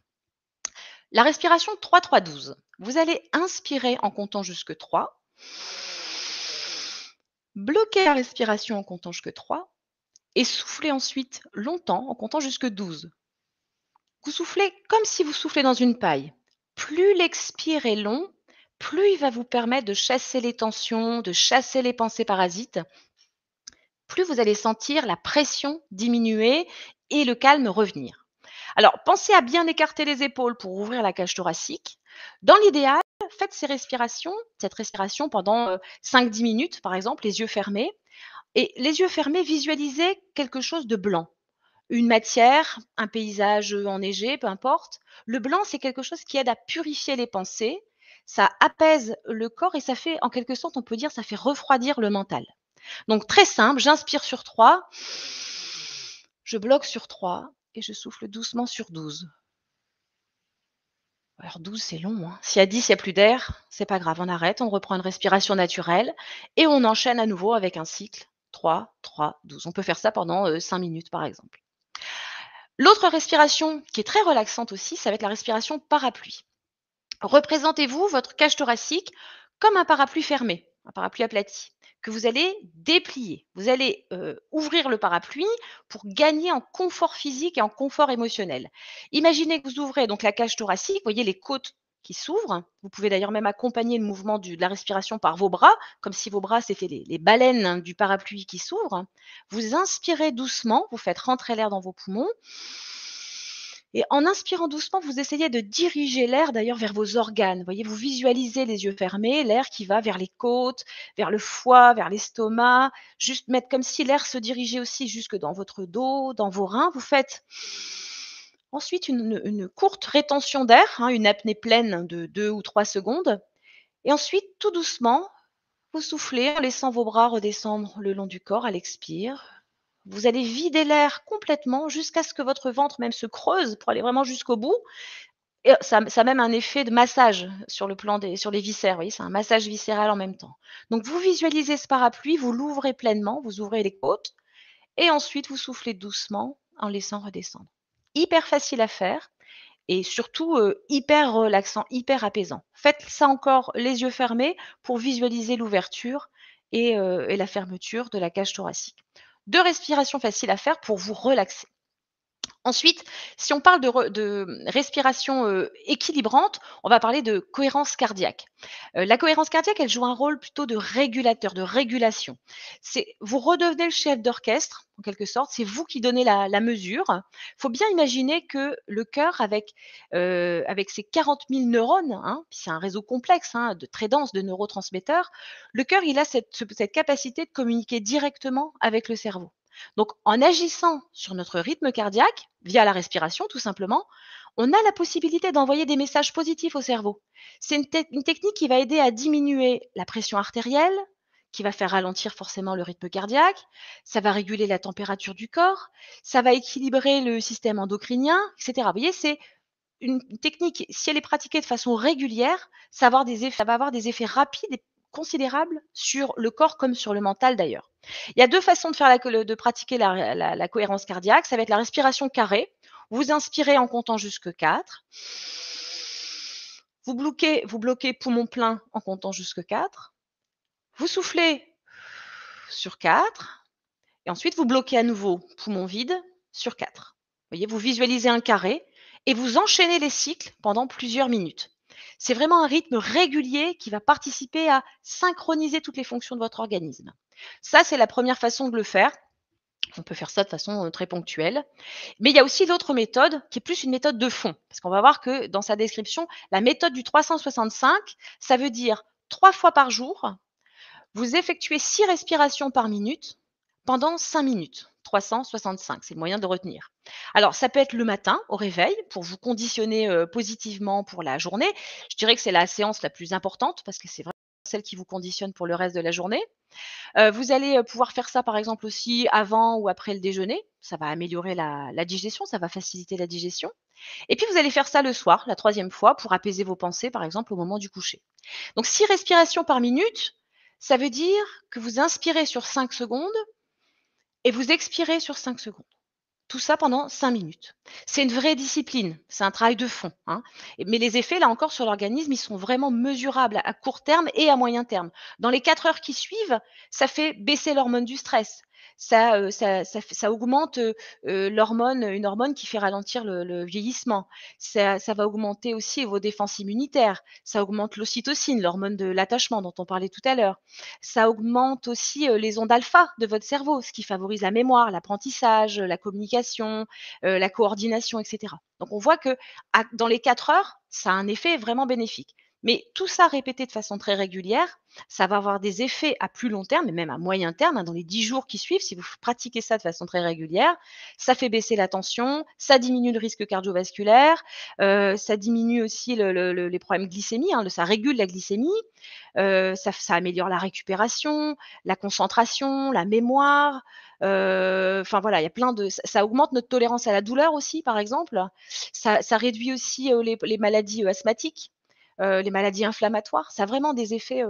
La respiration 3-3-12. Vous allez inspirer en comptant jusque 3, bloquer la respiration en comptant jusque 3 et souffler ensuite longtemps en comptant jusque 12. Vous soufflez comme si vous soufflez dans une paille. Plus l'expire est long, plus il va vous permettre de chasser les tensions, de chasser les pensées parasites, plus vous allez sentir la pression diminuer et le calme revenir. Alors, pensez à bien écarter les épaules pour ouvrir la cage thoracique. Dans l'idéal, faites cette respiration pendant 5-10 minutes, par exemple, les yeux fermés. Et les yeux fermés, visualisez quelque chose de blanc. Une matière, un paysage, enneigé, peu importe. Le blanc, c'est quelque chose qui aide à purifier les pensées, ça apaise le corps et ça fait, en quelque sorte, on peut dire, ça fait refroidir le mental. Donc très simple, j'inspire sur 3, je bloque sur 3 et je souffle doucement sur 12. Alors 12, c'est long, hein. Si à 10, il y a plus d'air, c'est pas grave, on arrête, on reprend une respiration naturelle et on enchaîne à nouveau avec un cycle 3, 3, 12. On peut faire ça pendant 5 minutes, par exemple. L'autre respiration qui est très relaxante aussi, ça va être la respiration parapluie. Représentez-vous votre cage thoracique comme un parapluie fermé, un parapluie aplati, que vous allez déplier. Vous allez ouvrir le parapluie pour gagner en confort physique et en confort émotionnel. Imaginez que vous ouvrez donc la cage thoracique, vous voyez les côtes qui s'ouvrent. Vous pouvez d'ailleurs même accompagner le mouvement de la respiration par vos bras, comme si vos bras c'était les baleines, hein, du parapluie qui s'ouvrent. Vous inspirez doucement, vous faites rentrer l'air dans vos poumons. Et en inspirant doucement, vous essayez de diriger l'air d'ailleurs vers vos organes. Vous voyez, vous visualisez les yeux fermés, l'air qui va vers les côtes, vers le foie, vers l'estomac, juste mettre comme si l'air se dirigeait aussi jusque dans votre dos, dans vos reins. Vous faites ensuite une courte rétention d'air, hein, une apnée pleine de 2 ou 3 secondes. Et ensuite, tout doucement, vous soufflez en laissant vos bras redescendre le long du corps à l'expire. Vous allez vider l'air complètement jusqu'à ce que votre ventre même se creuse pour aller vraiment jusqu'au bout. Et ça a même un effet de massage sur le plan sur les viscères, vous voyez? C'est un massage viscéral en même temps. Donc vous visualisez ce parapluie, vous l'ouvrez pleinement, vous ouvrez les côtes et ensuite vous soufflez doucement en laissant redescendre. Hyper facile à faire et surtout, hyper relaxant, hyper apaisant. Faites ça encore les yeux fermés pour visualiser l'ouverture et la fermeture de la cage thoracique. 2 respirations faciles à faire pour vous relaxer. Ensuite, si on parle de respiration, équilibrante, on va parler de cohérence cardiaque. La cohérence cardiaque, elle joue un rôle plutôt de régulateur, de régulation. C'est vous redevenez le chef d'orchestre, en quelque sorte, c'est vous qui donnez la mesure. Il faut bien imaginer que le cœur avec ses 40 000 neurones, hein, puis c'est un réseau complexe, hein, de très dense de neurotransmetteurs, le cœur, il a cette capacité de communiquer directement avec le cerveau. Donc, en agissant sur notre rythme cardiaque, via la respiration tout simplement, on a la possibilité d'envoyer des messages positifs au cerveau. C'est une technique qui va aider à diminuer la pression artérielle, qui va faire ralentir forcément le rythme cardiaque, ça va réguler la température du corps, ça va équilibrer le système endocrinien, etc. Vous voyez, c'est une technique, si elle est pratiquée de façon régulière, ça va avoir des effets rapides et considérables sur le corps comme sur le mental d'ailleurs. Il y a 2 façons de faire de pratiquer la cohérence cardiaque. Ça va être la respiration carrée. Vous inspirez en comptant jusque 4. Vous bloquez poumon plein en comptant jusque 4. Vous soufflez sur 4 et ensuite vous bloquez à nouveau poumon vide sur 4. Vous voyez, vous visualisez un carré et vous enchaînez les cycles pendant plusieurs minutes. C'est vraiment un rythme régulier qui va participer à synchroniser toutes les fonctions de votre organisme. Ça, c'est la première façon de le faire. On peut faire ça de façon très ponctuelle. Mais il y a aussi l'autre méthode qui est plus une méthode de fond. Parce qu'on va voir que dans sa description, la méthode du 365, ça veut dire 3 fois par jour, vous effectuez 6 respirations par minute pendant 5 minutes. 365, c'est le moyen de retenir. Alors, ça peut être le matin au réveil pour vous conditionner positivement pour la journée. Je dirais que c'est la séance la plus importante parce que c'est vraiment celle qui vous conditionne pour le reste de la journée. Vous allez pouvoir faire ça par exemple aussi avant ou après le déjeuner. Ça va améliorer la digestion, ça va faciliter la digestion. Et puis vous allez faire ça le soir, la troisième fois, pour apaiser vos pensées, par exemple au moment du coucher. Donc 6 respirations par minute, ça veut dire que vous inspirez sur 5 secondes et vous expirez sur 5 secondes. Tout ça pendant 5 minutes. C'est une vraie discipline, c'est un travail de fond, hein. Mais les effets, là encore, sur l'organisme, ils sont vraiment mesurables à court terme et à moyen terme. Dans les 4 heures qui suivent, ça fait baisser l'hormone du stress. Ça augmente une hormone qui fait ralentir le vieillissement. Ça va augmenter aussi vos défenses immunitaires. Ça augmente l'ocytocine, l'hormone de l'attachement dont on parlait tout à l'heure. Ça augmente aussi les ondes alpha de votre cerveau, ce qui favorise la mémoire, l'apprentissage, la communication, la coordination, etc. Donc on voit que dans les 4 heures, ça a un effet vraiment bénéfique. Mais tout ça répété de façon très régulière, ça va avoir des effets à plus long terme et même à moyen terme, dans les 10 jours qui suivent. Si vous pratiquez ça de façon très régulière, ça fait baisser la tension, ça diminue le risque cardiovasculaire, ça diminue aussi les problèmes de glycémie, ça régule la glycémie, ça améliore la récupération, la concentration, la mémoire. Enfin voilà, il y a plein de. Ça augmente notre tolérance à la douleur aussi, par exemple. Ça réduit aussi les maladies asthmatiques, les maladies inflammatoires. Ça a vraiment des effets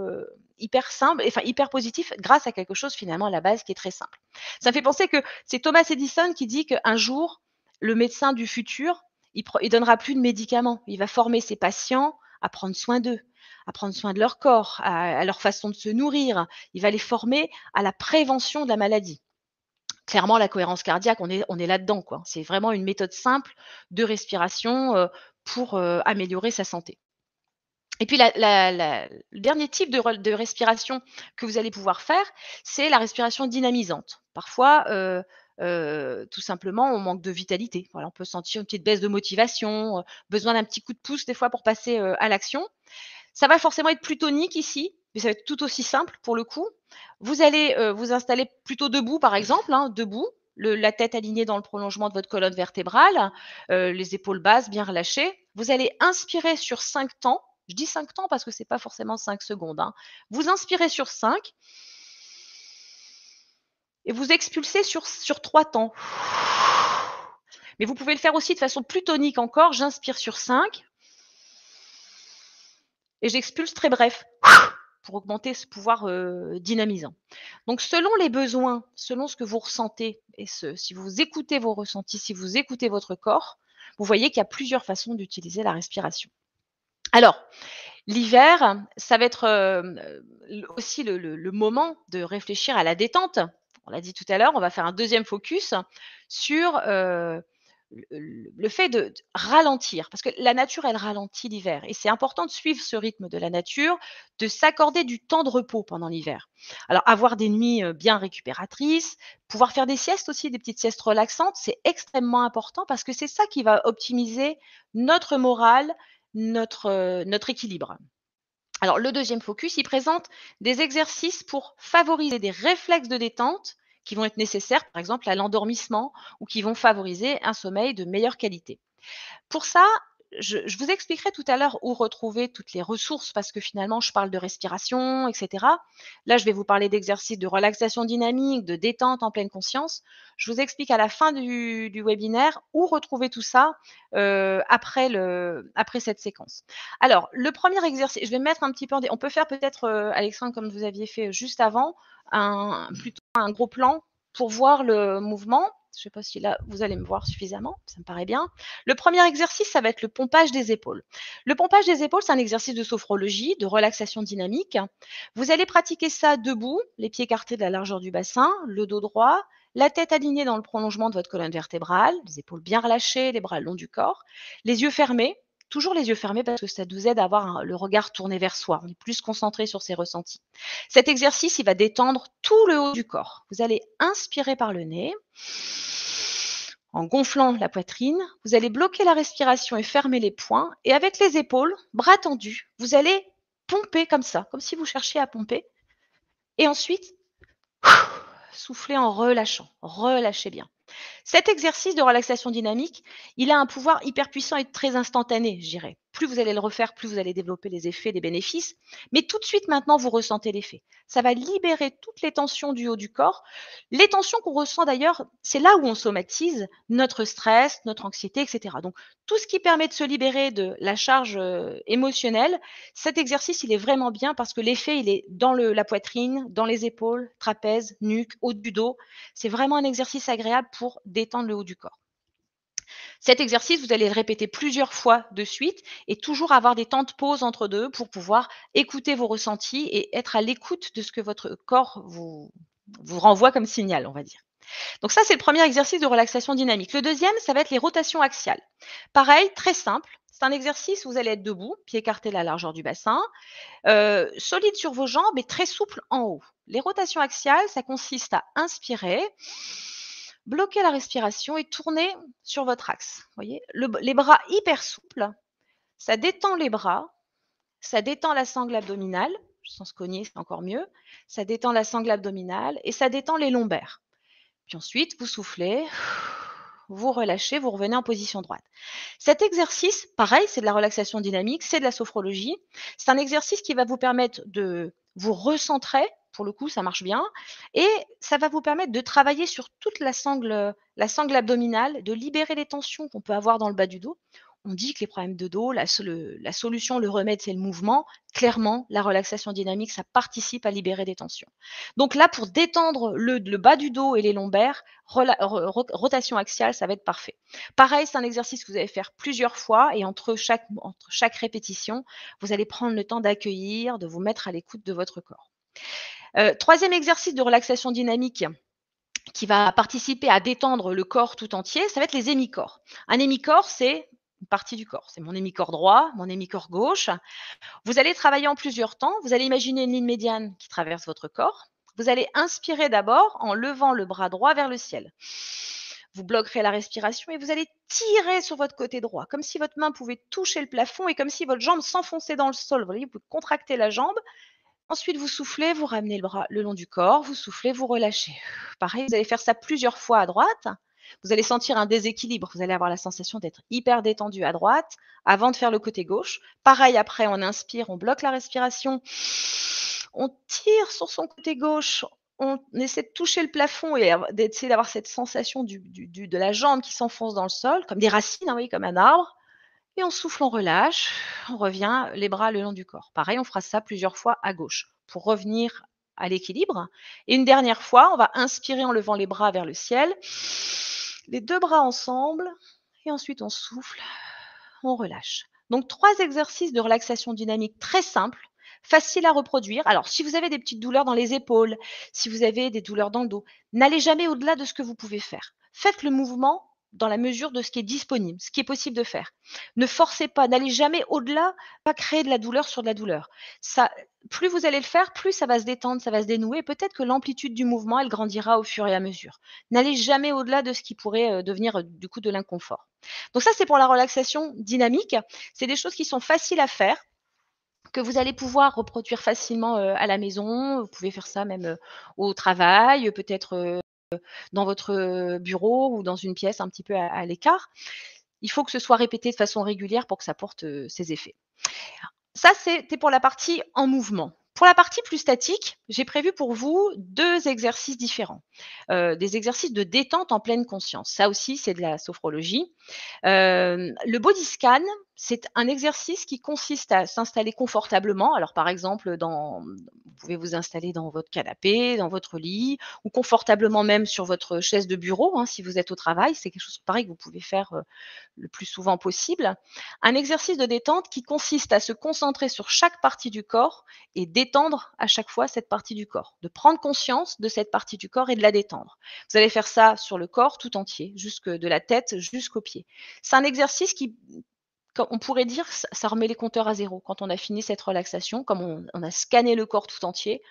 hyper simples, enfin hyper positifs, grâce à quelque chose finalement à la base qui est très simple. Ça me fait penser que c'est Thomas Edison qui dit qu'un jour, le médecin du futur, il donnera plus de médicaments. Il va former ses patients à prendre soin d'eux, à prendre soin de leur corps, à leur façon de se nourrir. Il va les former à la prévention de la maladie. Clairement, la cohérence cardiaque, on est là-dedans, quoi. C'est vraiment une méthode simple de respiration pour améliorer sa santé. Et puis le dernier type de respiration que vous allez pouvoir faire, c'est la respiration dynamisante. Parfois, tout simplement, on manque de vitalité. Voilà, on peut sentir une petite baisse de motivation, besoin d'un petit coup de pouce des fois pour passer à l'action. Ça va forcément être plus tonique ici, mais ça va être tout aussi simple pour le coup. Vous allez vous installer plutôt debout, par exemple, debout, la tête alignée dans le prolongement de votre colonne vertébrale, les épaules basses bien relâchées. Vous allez inspirer sur 5 temps. Je dis 5 temps parce que ce n'est pas forcément 5 secondes. Vous inspirez sur 5 et vous expulsez sur 3 temps. Mais vous pouvez le faire aussi de façon plus tonique encore. J'inspire sur 5 et j'expulse très bref pour augmenter ce pouvoir dynamisant. Donc selon les besoins, selon ce que vous ressentez et si vous écoutez vos ressentis, si vous écoutez votre corps, vous voyez qu'il y a plusieurs façons d'utiliser la respiration. Alors, l'hiver, ça va être aussi le moment de réfléchir à la détente. On l'a dit tout à l'heure, on va faire un deuxième focus sur le fait de ralentir, parce que la nature, elle ralentit l'hiver. Et c'est important de suivre ce rythme de la nature, de s'accorder du temps de repos pendant l'hiver. Alors, avoir des nuits bien récupératrices, pouvoir faire des siestes aussi, des petites siestes relaxantes, c'est extrêmement important parce que c'est ça qui va optimiser notre morale, notre équilibre. Alors, le deuxième focus, il présente des exercices pour favoriser des réflexes de détente qui vont être nécessaires, par exemple, à l'endormissement ou qui vont favoriser un sommeil de meilleure qualité. Pour ça, je vous expliquerai tout à l'heure où retrouver toutes les ressources parce que finalement, je parle de respiration, etc. Là, je vais vous parler d'exercices de relaxation dynamique, de détente en pleine conscience. Je vous explique à la fin du webinaire où retrouver tout ça après cette séquence. Alors, le premier exercice, je vais mettre un petit peu on peut faire peut-être, Alexandre, comme vous aviez fait juste avant, plutôt un gros plan pour voir le mouvement. Je ne sais pas si là, vous allez me voir suffisamment, ça me paraît bien. Le premier exercice, ça va être le pompage des épaules. Le pompage des épaules, c'est un exercice de sophrologie, de relaxation dynamique. Vous allez pratiquer ça debout, les pieds écartés de la largeur du bassin, le dos droit, la tête alignée dans le prolongement de votre colonne vertébrale, les épaules bien relâchées, les bras le long du corps, les yeux fermés. Toujours les yeux fermés parce que ça nous aide à avoir le regard tourné vers soi. On est plus concentré sur ses ressentis. Cet exercice, il va détendre tout le haut du corps. Vous allez inspirer par le nez en gonflant la poitrine. Vous allez bloquer la respiration et fermer les poings. Et avec les épaules, bras tendus, vous allez pomper comme ça, comme si vous cherchiez à pomper. Et ensuite, souffler en relâchant. Relâchez bien. Cet exercice de relaxation dynamique, il a un pouvoir hyper puissant et très instantané, je dirais. Plus vous allez le refaire, plus vous allez développer les effets, les bénéfices. Mais tout de suite, maintenant, vous ressentez l'effet. Ça va libérer toutes les tensions du haut du corps. Les tensions qu'on ressent d'ailleurs, c'est là où on somatise notre stress, notre anxiété, etc. Donc, tout ce qui permet de se libérer de la charge émotionnelle, cet exercice, il est vraiment bien parce que l'effet, il est dans la poitrine, dans les épaules, trapèze, nuque, haut du dos. C'est vraiment un exercice agréable pour détendre le haut du corps. Cet exercice, vous allez le répéter plusieurs fois de suite et toujours avoir des temps de pause entre deux pour pouvoir écouter vos ressentis et être à l'écoute de ce que votre corps vous renvoie comme signal, on va dire. Donc ça, c'est le premier exercice de relaxation dynamique. Le deuxième, ça va être les rotations axiales. Pareil, très simple. C'est un exercice où vous allez être debout, pieds écartés à la largeur du bassin, solide sur vos jambes et très souple en haut. Les rotations axiales, ça consiste à inspirer, bloquer la respiration et tourner sur votre axe. Vous voyez, les bras hyper souples, ça détend les bras, ça détend la sangle abdominale, sans se cogner, c'est encore mieux. Ça détend la sangle abdominale et ça détend les lombaires. Puis ensuite, vous soufflez, vous relâchez, vous revenez en position droite. Cet exercice, pareil, c'est de la relaxation dynamique, c'est de la sophrologie. C'est un exercice qui va vous permettre de vous recentrer, pour le coup, ça marche bien, et ça va vous permettre de travailler sur toute la sangle abdominale, de libérer les tensions qu'on peut avoir dans le bas du dos. On dit que les problèmes de dos, la solution, le remède, c'est le mouvement. Clairement, la relaxation dynamique, ça participe à libérer des tensions. Donc là, pour détendre le bas du dos et les lombaires, rotation axiale, ça va être parfait. Pareil, c'est un exercice que vous allez faire plusieurs fois et entre chaque répétition, vous allez prendre le temps d'accueillir, de vous mettre à l'écoute de votre corps. Troisième exercice de relaxation dynamique qui va participer à détendre le corps tout entier, ça va être les hémicorps. Un hémicorps, c'est une partie du corps. C'est mon hémicorps droit, mon hémicorps gauche. Vous allez travailler en plusieurs temps. Vous allez imaginer une ligne médiane qui traverse votre corps. Vous allez inspirer d'abord en levant le bras droit vers le ciel. Vous bloquerez la respiration et vous allez tirer sur votre côté droit, comme si votre main pouvait toucher le plafond et comme si votre jambe s'enfonçait dans le sol. Vous voyez, vous pouvez contracter la jambe. Ensuite, vous soufflez, vous ramenez le bras le long du corps, vous soufflez, vous relâchez. Pareil, vous allez faire ça plusieurs fois à droite. Vous allez sentir un déséquilibre. Vous allez avoir la sensation d'être hyper détendu à droite avant de faire le côté gauche. Pareil, après, on inspire, on bloque la respiration. On tire sur son côté gauche. On essaie de toucher le plafond et d'essayer d'avoir cette sensation de la jambe qui s'enfonce dans le sol, comme des racines, hein, oui, comme un arbre. Et on souffle, on relâche, on revient les bras le long du corps. Pareil, on fera ça plusieurs fois à gauche pour revenir à l'équilibre. Et une dernière fois, on va inspirer en levant les bras vers le ciel, les deux bras ensemble, et ensuite on souffle, on relâche. Donc 3 exercices de relaxation dynamique très simples, faciles à reproduire. Alors si vous avez des petites douleurs dans les épaules, si vous avez des douleurs dans le dos, n'allez jamais au-delà de ce que vous pouvez faire. Faites le mouvement dans la mesure de ce qui est disponible, ce qui est possible de faire. Ne forcez pas, n'allez jamais au-delà, pas créer de la douleur sur de la douleur. Ça, plus vous allez le faire, plus ça va se détendre, ça va se dénouer. Peut-être que l'amplitude du mouvement, elle grandira au fur et à mesure. N'allez jamais au-delà de ce qui pourrait devenir du coup de l'inconfort. Donc ça, c'est pour la relaxation dynamique. C'est des choses qui sont faciles à faire, que vous allez pouvoir reproduire facilement à la maison. Vous pouvez faire ça même au travail, peut-être dans votre bureau ou dans une pièce un petit peu à l'écart. Il faut que ce soit répété de façon régulière pour que ça porte ses effets. Ça, c'était pour la partie en mouvement. Pour la partie plus statique, j'ai prévu pour vous 2 exercices différents. Des exercices de détente en pleine conscience. Ça aussi, c'est de la sophrologie. Le body scan, c'est un exercice qui consiste à s'installer confortablement. Alors, par exemple, vous pouvez vous installer dans votre canapé, dans votre lit, ou confortablement même sur votre chaise de bureau, hein, si vous êtes au travail. C'est quelque chose pareil que vous pouvez faire le plus souvent possible. Un exercice de détente qui consiste à se concentrer sur chaque partie du corps et détendre à chaque fois cette partie du corps, de prendre conscience de cette partie du corps et de la détendre. Vous allez faire ça sur le corps tout entier, jusque de la tête jusqu'aux pieds. C'est un exercice qui, on pourrait dire, ça remet les compteurs à zéro. Quand on a fini cette relaxation, comme on a scanné le corps tout entier,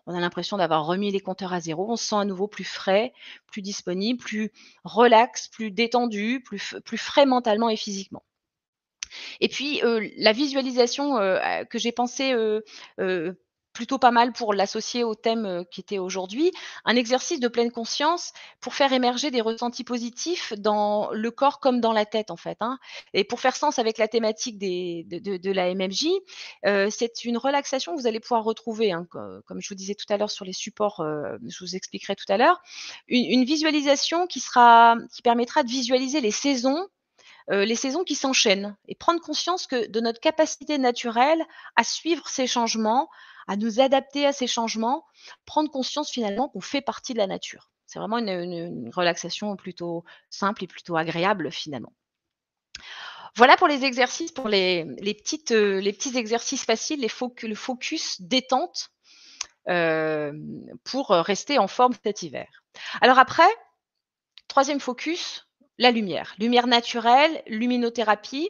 on a l'impression d'avoir remis les compteurs à zéro. On se sent à nouveau plus frais, plus disponible, plus relax, plus détendu, plus frais mentalement et physiquement. Et puis, la visualisation que j'ai pensé plutôt pas mal pour l'associer au thème qui était aujourd'hui, un exercice de pleine conscience pour faire émerger des ressentis positifs dans le corps comme dans la tête, en fait, hein. Et pour faire sens avec la thématique de la MMJ, c'est une relaxation que vous allez pouvoir retrouver, hein, comme je vous disais tout à l'heure sur les supports, je vous expliquerai tout à l'heure. Une visualisation qui permettra de visualiser les saisons qui s'enchaînent et prendre conscience de notre capacité naturelle à suivre ces changements, à nous adapter à ces changements, prendre conscience finalement qu'on fait partie de la nature. C'est vraiment une relaxation plutôt simple et plutôt agréable finalement. Voilà pour les exercices, pour les petits exercices faciles, le focus détente pour rester en forme cet hiver. Alors après, troisième focus, La lumière. Lumière naturelle, luminothérapie.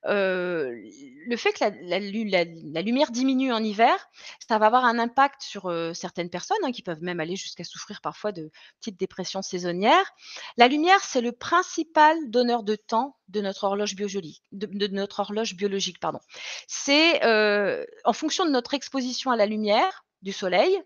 Le fait que la lumière diminue en hiver, ça va avoir un impact sur, certaines personnes, hein, qui peuvent même aller jusqu'à souffrir parfois de petites dépressions saisonnières. La lumière, c'est le principal donneur de temps de notre horloge biologique, de notre horloge biologique, pardon. C'est, en fonction de notre exposition à la lumière du soleil,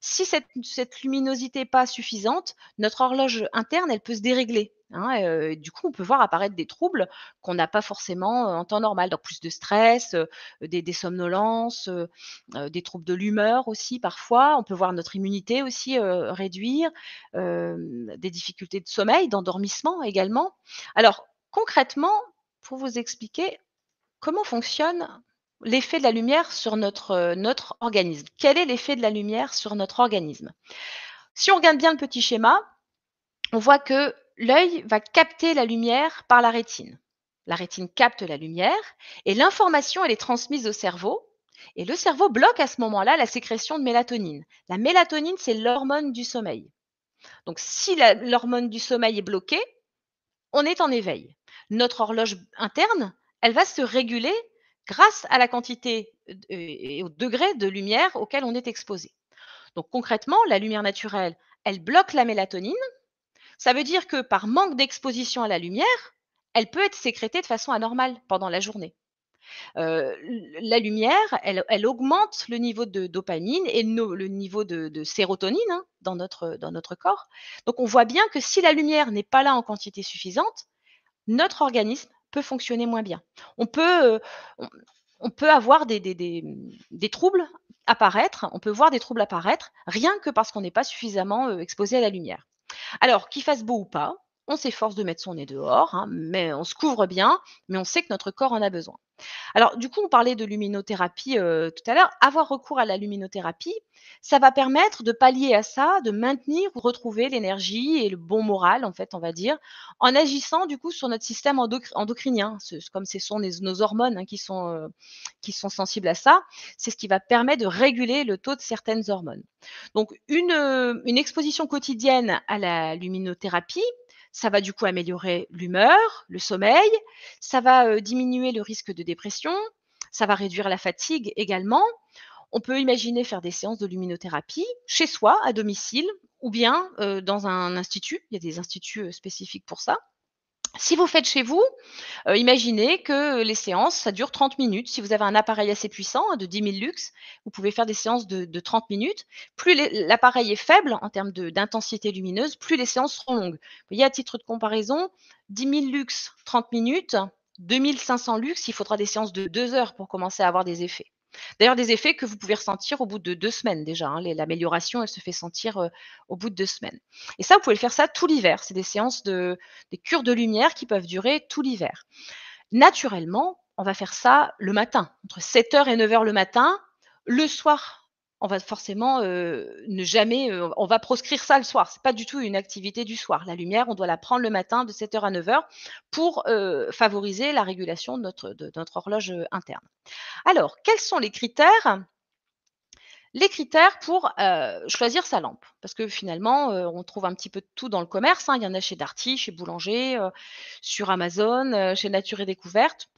si cette luminosité n'est pas suffisante, notre horloge interne, elle peut se dérégler, hein, du coup, on peut voir apparaître des troubles qu'on n'a pas forcément, en temps normal. Donc plus de stress, des somnolences, des troubles de l'humeur aussi parfois. On peut voir notre immunité aussi, réduire, des difficultés de sommeil, d'endormissement également. Alors concrètement, pour vous expliquer comment fonctionne l'effet de la lumière sur notre organisme. Quel est l'effet de la lumière sur notre organisme? Si on regarde bien le petit schéma, on voit que l'œil va capter la lumière par la rétine. La rétine capte la lumière et l'information, elle est transmise au cerveau. Et le cerveau bloque à ce moment-là la sécrétion de mélatonine. La mélatonine, c'est l'hormone du sommeil. Donc, si l'hormone du sommeil est bloquée, on est en éveil. Notre horloge interne, elle va se réguler grâce à la quantité et au degré de lumière auquel on est exposé. Donc, concrètement, la lumière naturelle, elle bloque la mélatonine. Ça veut dire que par manque d'exposition à la lumière, elle peut être sécrétée de façon anormale pendant la journée. La lumière, elle augmente le niveau de dopamine et le niveau de sérotonine, hein, dans notre corps. Donc on voit bien que si la lumière n'est pas là en quantité suffisante, notre organisme peut fonctionner moins bien. On peut, on on peut avoir des troubles apparaître, on peut voir des troubles apparaître rien que parce qu'on n'est pas suffisamment, exposé à la lumière. Alors, qu'il fasse beau ou pas, on s'efforce de mettre son nez dehors, hein, mais on se couvre bien, mais on sait que notre corps en a besoin. Alors, du coup, on parlait de luminothérapie tout à l'heure. Avoir recours à la luminothérapie, ça va permettre de pallier à ça, de maintenir ou retrouver l'énergie et le bon moral, en fait, on va dire, en agissant du coup sur notre système endocrinien. Comme ce sont nos hormones, hein, qui sont sensibles à ça, c'est ce qui va permettre de réguler le taux de certaines hormones. Donc, une exposition quotidienne à la luminothérapie, ça va du coup améliorer l'humeur, le sommeil, ça va, diminuer le risque de dépression, ça va réduire la fatigue également. On peut imaginer faire des séances de luminothérapie chez soi, à domicile ou bien, dans un institut. Il y a des instituts, spécifiques pour ça. Si vous faites chez vous, imaginez que les séances, ça dure 30 minutes. Si vous avez un appareil assez puissant, hein, de 10 000 lux, vous pouvez faire des séances de 30 minutes. Plus l'appareil est faible en termes d'intensité lumineuse, plus les séances seront longues. Vous voyez, à titre de comparaison, 10 000 lux, 30 minutes, 2 500 lux, il faudra des séances de 2 heures pour commencer à avoir des effets. D'ailleurs, des effets que vous pouvez ressentir au bout de 2 semaines déjà, hein. L'amélioration, elle se fait sentir, au bout de 2 semaines. Et ça, vous pouvez le faire ça tout l'hiver. C'est des séances des cures de lumière qui peuvent durer tout l'hiver. Naturellement, on va faire ça le matin, entre 7 heures et 9 heures le matin. Le soir, on va forcément, ne jamais, on va proscrire ça le soir. C'est pas du tout une activité du soir. La lumière, on doit la prendre le matin de 7 heures à 9 heures pour, favoriser la régulation de notre horloge, interne. Alors, quels sont les critères? Les critères pour, choisir sa lampe, parce que finalement, on trouve un petit peu de tout dans le commerce, hein. Il y en a chez Darty, chez Boulanger, sur Amazon, chez Nature et Découverte.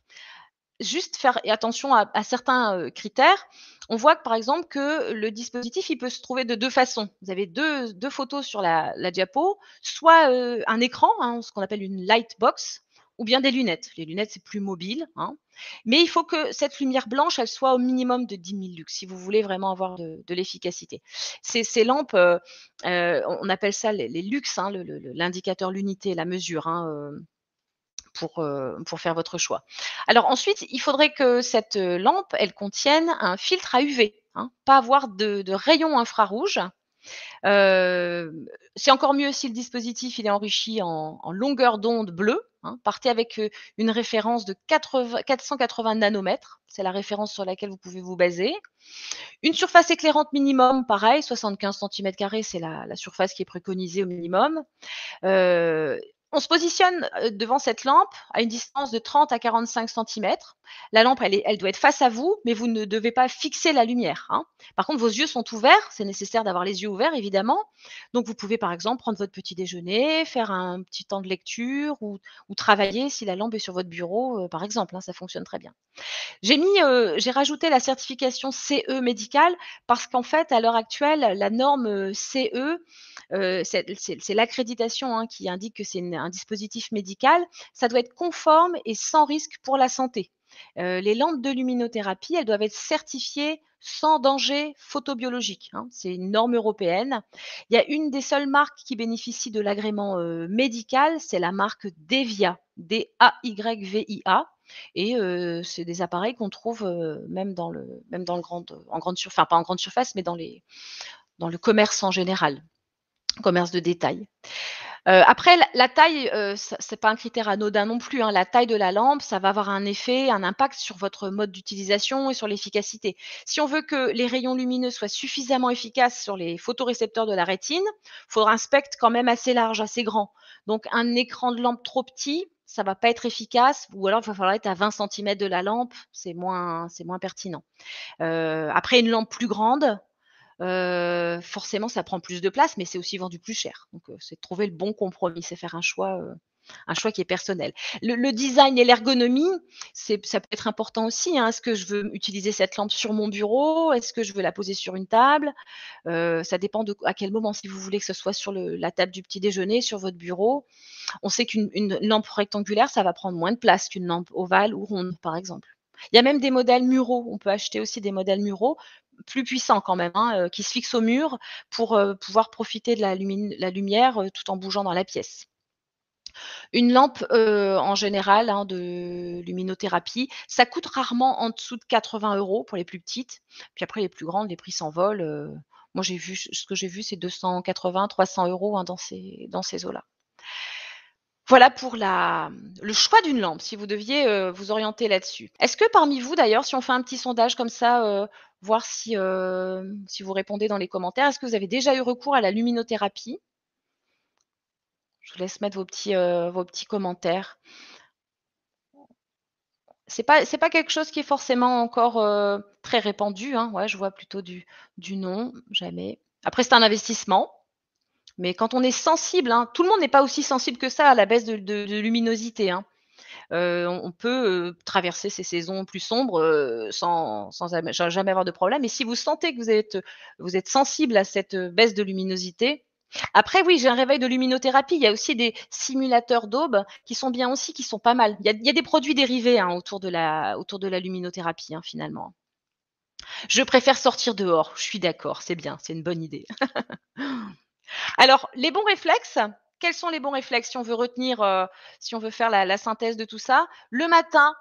Juste faire attention à certains, critères. On voit que, par exemple, que le dispositif, il peut se trouver de 2 façons. Vous avez deux photos sur la diapo, soit, un écran, hein, ce qu'on appelle une light box ou bien des lunettes. Les lunettes, c'est plus mobile, hein, mais il faut que cette lumière blanche, elle soit au minimum de 10 000 lux si vous voulez vraiment avoir de l'efficacité. Ces lampes, on appelle ça les lux, hein, l'indicateur, l'unité, la mesure, hein, pour faire votre choix. Alors ensuite, il faudrait que cette, lampe, elle contienne un filtre à UV, hein, pas avoir de rayons infrarouges. C'est encore mieux si le dispositif, il est enrichi en longueur d'onde bleue, hein. Partez avec, une référence de 480 nanomètres, c'est la référence sur laquelle vous pouvez vous baser. Une surface éclairante minimum, pareil, 75 centimètres carrés, c'est la surface qui est préconisée au minimum. Heu, On se positionne devant cette lampe à une distance de 30 à 45 centimètres. La lampe, elle doit être face à vous, mais vous ne devez pas fixer la lumière, hein. Par contre, vos yeux sont ouverts. C'est nécessaire d'avoir les yeux ouverts, évidemment. Donc, vous pouvez, par exemple, prendre votre petit déjeuner, faire un petit temps de lecture ou travailler si la lampe est sur votre bureau, par exemple, hein, ça fonctionne très bien. J'ai rajouté la certification CE médicale parce qu'en fait, à l'heure actuelle, la norme CE, c'est l'accréditation, hein, qui indique que c'est un dispositif médical. Ça doit être conforme et sans risque pour la santé. Les lampes de luminothérapie, elles doivent être certifiées sans danger photobiologique, hein. C'est une norme européenne. Il y a une des seules marques qui bénéficie de l'agrément médical, c'est la marque Devia, D-A-Y-V-I-A. Et c'est des appareils qu'on trouve même dans le en grande surface, enfin pas en grande surface, mais dans le commerce en général, commerce de détail. Après la taille, c'est pas un critère anodin non plus, hein. La taille de la lampe, ça va avoir un effet, un impact sur votre mode d'utilisation et sur l'efficacité. Si on veut que les rayons lumineux soient suffisamment efficaces sur les photorécepteurs de la rétine, il faudra un spectre quand même assez large, assez grand. Donc un écran de lampe trop petit, ça va pas être efficace, ou alors il va falloir être à 20 centimètres de la lampe, c'est moins pertinent. Après une lampe plus grande, forcément ça prend plus de place, mais c'est aussi vendu plus cher. Donc c'est de trouver le bon compromis, c'est faire un choix qui est personnel. Le design et l'ergonomie, ça peut être important aussi, hein. Est-ce que je veux utiliser cette lampe sur mon bureau? Est-ce que je veux la poser sur une table? Ça dépend de à quel moment, si vous voulez que ce soit sur la table du petit déjeuner, sur votre bureau. On sait qu'une lampe rectangulaire, ça va prendre moins de place qu'une lampe ovale ou ronde, par exemple. Il y a même des modèles muraux. On peut acheter aussi des modèles muraux plus puissants quand même, hein, qui se fixent au mur pour pouvoir profiter de la lumière tout en bougeant dans la pièce. Une lampe, en général, hein, de luminothérapie, ça coûte rarement en dessous de 80 € pour les plus petites. Puis après les plus grandes, les prix s'envolent. Moi j'ai vu ce que j'ai vu, c'est 280-300 €, hein, dans ces eaux-là. Voilà pour le choix d'une lampe, si vous deviez, vous orienter là-dessus. Est-ce que parmi vous d'ailleurs, si on fait un petit sondage comme ça, voir si vous répondez dans les commentaires, est-ce que vous avez déjà eu recours à la luminothérapie? Je vous laisse mettre vos petits commentaires. C'est pas quelque chose qui est forcément encore, très répandu, hein. Ouais, je vois plutôt du non, jamais. Après c'est un investissement, mais quand on est sensible, hein, tout le monde n'est pas aussi sensible que ça à la baisse de luminosité, hein. On peut, traverser ces saisons plus sombres, sans jamais avoir de problème, et si vous sentez que vous êtes sensible à cette, baisse de luminosité. Après oui, j'ai un réveil de luminothérapie. Il y a aussi des simulateurs d'aube qui sont bien aussi, qui sont pas mal. Il y a des produits dérivés, hein, autour de la luminothérapie, hein, finalement. Je préfère sortir dehors, je suis d'accord, c'est bien, c'est une bonne idée. Alors, les bons réflexes, quels sont les bons réflexes si on veut retenir, si on veut faire la synthèse de tout ça? Le matin,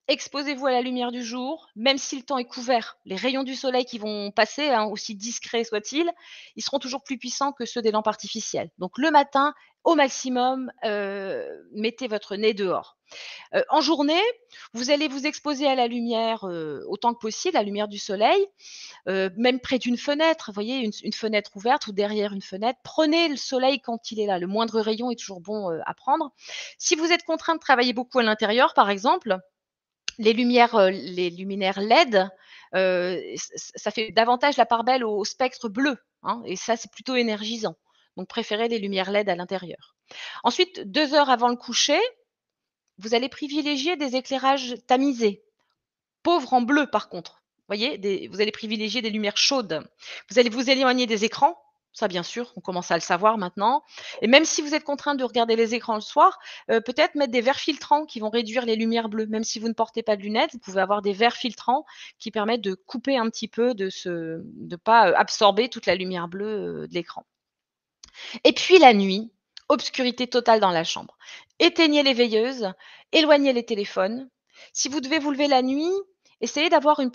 exposez-vous à la lumière du jour, même si le temps est couvert. Les rayons du soleil qui vont passer, hein, aussi discrets soient-ils, ils seront toujours plus puissants que ceux des lampes artificielles. Donc le matin, au maximum, mettez votre nez dehors. En journée, vous allez vous exposer à la lumière, autant que possible, la lumière du soleil, même près d'une fenêtre, vous voyez, une fenêtre ouverte ou derrière une fenêtre. Prenez le soleil quand il est là. Le moindre rayon est toujours bon, à prendre. Si vous êtes contraint de travailler beaucoup à l'intérieur, par exemple, les luminaires LED, ça fait davantage la part belle au spectre bleu, hein, et ça, c'est plutôt énergisant. Donc préférez les lumières LED à l'intérieur. Ensuite, 2 heures avant le coucher, vous allez privilégier des éclairages tamisés, pauvres en bleu par contre. Voyez, vous allez privilégier des lumières chaudes. Vous allez vous éloigner des écrans, ça bien sûr, on commence à le savoir maintenant. Et même si vous êtes contraint de regarder les écrans le soir, peut-être mettre des verres filtrants qui vont réduire les lumières bleues. Même si vous ne portez pas de lunettes, vous pouvez avoir des verres filtrants qui permettent de couper un petit peu, de pas absorber toute la lumière bleue de l'écran. Et puis la nuit, obscurité totale dans la chambre. Éteignez les veilleuses, éloignez les téléphones. Si vous devez vous lever la nuit, essayez d'avoir une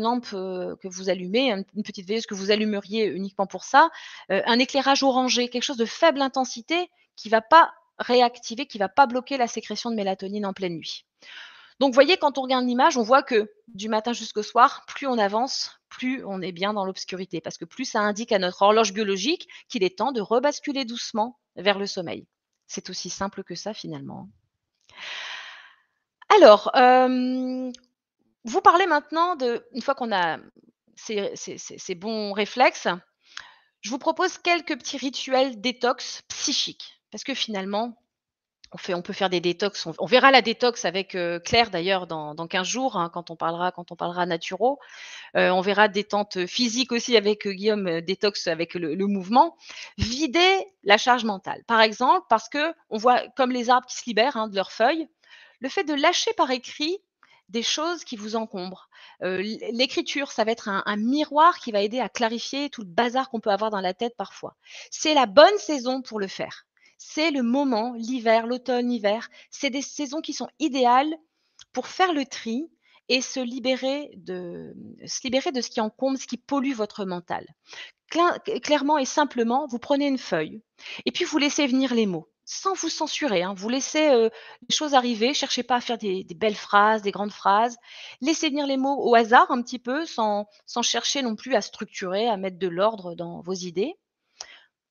lampe, que vous allumez, une petite veilleuse que vous allumeriez uniquement pour ça, un éclairage orangé, quelque chose de faible intensité qui va pas réactiver, qui va pas bloquer la sécrétion de mélatonine en pleine nuit. Donc, vous voyez, quand on regarde l'image, on voit que du matin jusqu'au soir, plus on avance, plus on est bien dans l'obscurité, parce que plus ça indique à notre horloge biologique qu'il est temps de rebasculer doucement vers le sommeil. C'est aussi simple que ça finalement. Alors, vous parlez maintenant une fois qu'on a ces bons réflexes, je vous propose quelques petits rituels détox psychiques. Parce que finalement, on peut faire des détox, on verra la détox avec, Claire d'ailleurs dans 15 jours, hein, quand on parlera naturo. On verra détente physique aussi avec, Guillaume, détox avec le mouvement. Vider la charge mentale. Par exemple, parce que on voit comme les arbres qui se libèrent, hein, de leurs feuilles, le fait de lâcher par écrit des choses qui vous encombrent. L'écriture, ça va être un miroir qui va aider à clarifier tout le bazar qu'on peut avoir dans la tête parfois. C'est la bonne saison pour le faire. C'est le moment, l'hiver, l'automne, l'hiver, c'est des saisons qui sont idéales pour faire le tri et se libérer de ce qui encombre, ce qui pollue votre mental. Clairement et simplement, vous prenez une feuille et puis vous laissez venir les mots, sans vous censurer, hein. Vous laissez, les choses arriver, cherchez pas à faire des belles phrases, des grandes phrases. Laissez venir les mots au hasard un petit peu, sans chercher non plus à structurer, à mettre de l'ordre dans vos idées.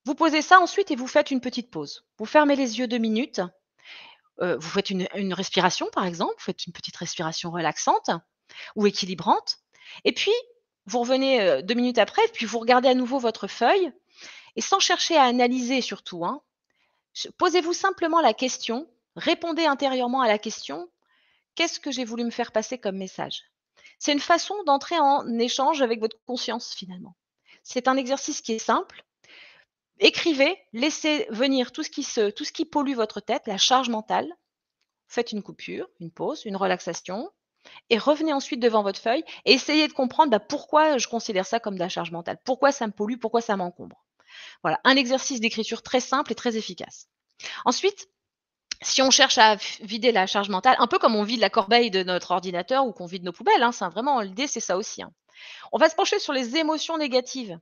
Vous posez ça ensuite et vous faites une petite pause. Vous fermez les yeux 2 minutes, vous faites une respiration par exemple, vous faites une petite respiration relaxante ou équilibrante et puis vous revenez, 2 minutes après, puis vous regardez à nouveau votre feuille et sans chercher à analyser surtout, hein, posez-vous simplement la question, répondez intérieurement à la question: «Qu'est-ce que j'ai voulu me faire passer comme message?» C'est une façon d'entrer en échange avec votre conscience finalement. C'est un exercice qui est simple. Écrivez, laissez venir tout ce qui pollue votre tête, la charge mentale. Faites une coupure, une pause, une relaxation et revenez ensuite devant votre feuille et essayez de comprendre, pourquoi je considère ça comme de la charge mentale. Pourquoi ça me pollue? Pourquoi ça m'encombre? Voilà, un exercice d'écriture très simple et très efficace. Ensuite, si on cherche à vider la charge mentale, un peu comme on vide la corbeille de notre ordinateur ou qu'on vide nos poubelles, hein, c'est vraiment l'idée, c'est ça aussi, hein. On va se pencher sur les émotions négatives.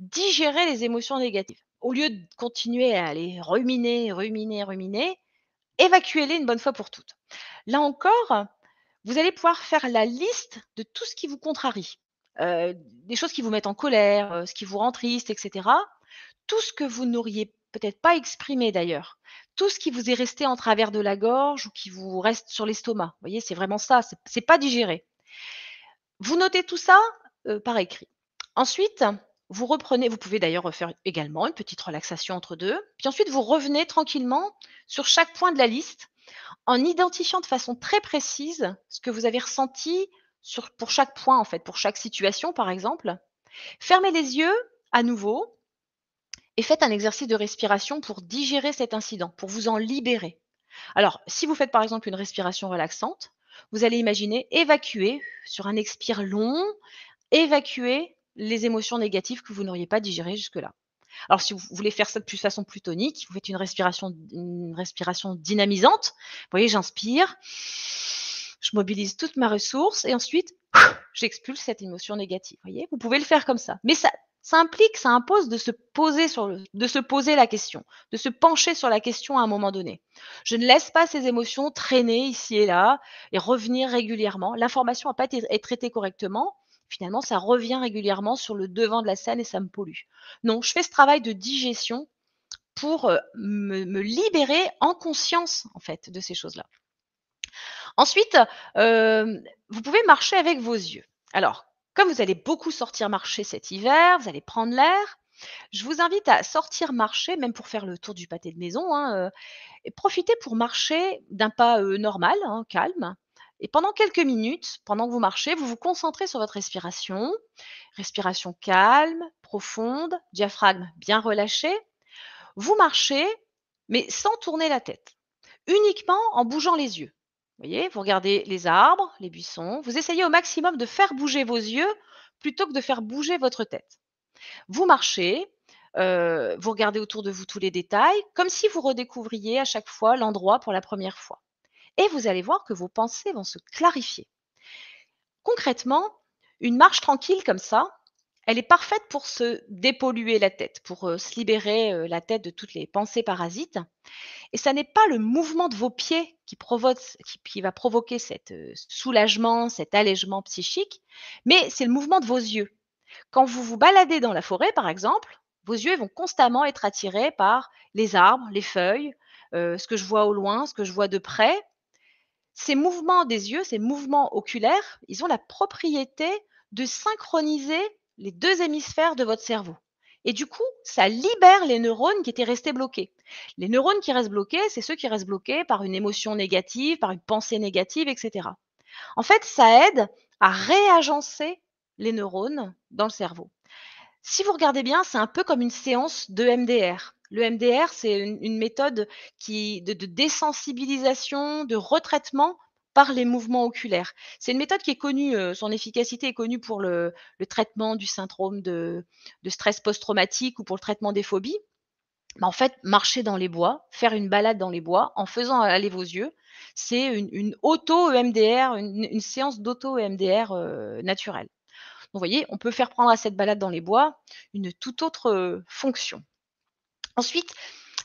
Digérer les émotions négatives. Au lieu de continuer à les ruminer, ruminer, ruminer, évacuez-les une bonne fois pour toutes. Là encore, vous allez pouvoir faire la liste de tout ce qui vous contrarie, des choses qui vous mettent en colère, ce qui vous rend triste et cetera. Tout ce que vous n'auriez peut-être pas exprimé d'ailleurs, tout ce qui vous est resté en travers de la gorge ou qui vous reste sur l'estomac. Vous voyez, c'est vraiment ça, c'est pas digéré. Vous notez tout ça, par écrit. Ensuite, vous pouvez d'ailleurs refaire également une petite relaxation entre 2. Puis ensuite vous revenez tranquillement sur chaque point de la liste en identifiant de façon très précise ce que vous avez ressenti pour chaque point en fait, pour chaque situation par exemple. Fermez les yeux à nouveau et faites un exercice de respiration pour digérer cet incident, pour vous en libérer. Alors, si vous faites par exemple une respiration relaxante, vous allez imaginer évacuer sur un expire long, évacuer les émotions négatives que vous n'auriez pas digérées jusque-là. Alors, si vous voulez faire ça de façon plus tonique, vous faites une respiration dynamisante. Vous voyez, j'inspire, je mobilise toute ma ressource et ensuite, j'expulse cette émotion négative. Vous voyez, vous pouvez le faire comme ça. Mais ça implique, ça impose de se poser la question, de se pencher sur la question à un moment donné. Je ne laisse pas ces émotions traîner ici et là et revenir régulièrement. L'information n'a pas été est traitée correctement. Finalement, ça revient régulièrement sur le devant de la scène et ça me pollue. Non, je fais ce travail de digestion pour me libérer en conscience, en fait, de ces choses-là. Ensuite, vous pouvez marcher avec vos yeux. Alors, comme vous allez beaucoup sortir marcher cet hiver, vous allez prendre l'air, je vous invite à sortir marcher, même pour faire le tour du pâté de maison, hein, et profitez pour marcher d'un pas, normal, hein, calme et pendant quelques minutes, pendant que vous marchez, vous vous concentrez sur votre respiration. Respiration calme, profonde, diaphragme bien relâché. Vous marchez, mais sans tourner la tête, uniquement en bougeant les yeux. Vous voyez, vous regardez les arbres, les buissons, vous essayez au maximum de faire bouger vos yeux plutôt que de faire bouger votre tête. Vous marchez, vous regardez autour de vous tous les détails, comme si vous redécouvriez à chaque fois l'endroit pour la première fois. Et vous allez voir que vos pensées vont se clarifier. Concrètement, une marche tranquille comme ça, elle est parfaite pour se dépolluer la tête, pour, se libérer, la tête de toutes les pensées parasites et ça n'est pas le mouvement de vos pieds qui va provoquer cet, soulagement, cet allègement psychique, mais c'est le mouvement de vos yeux. Quand vous vous baladez dans la forêt, par exemple, vos yeux vont constamment être attirés par les arbres, les feuilles, ce que je vois au loin, ce que je vois de près. Ces mouvements des yeux, ces mouvements oculaires, ils ont la propriété de synchroniser les 2 hémisphères de votre cerveau et du coup, ça libère les neurones qui étaient restés bloqués. Les neurones qui restent bloqués, c'est ceux qui restent bloqués par une émotion négative, par une pensée négative et cetera. En fait, ça aide à réagencer les neurones dans le cerveau. Si vous regardez bien, c'est un peu comme une séance de MDR. Le MDR, c'est une méthode de désensibilisation, de retraitement par les mouvements oculaires. C'est une méthode qui est connue, son efficacité est connue pour le traitement du syndrome de stress post-traumatique ou pour le traitement des phobies. Mais en fait, marcher dans les bois, faire une balade dans les bois en faisant aller vos yeux, c'est une auto-EMDR, une séance d'auto-EMDR naturelle. Vous voyez, on peut faire prendre à cette balade dans les bois une toute autre, fonction. Ensuite,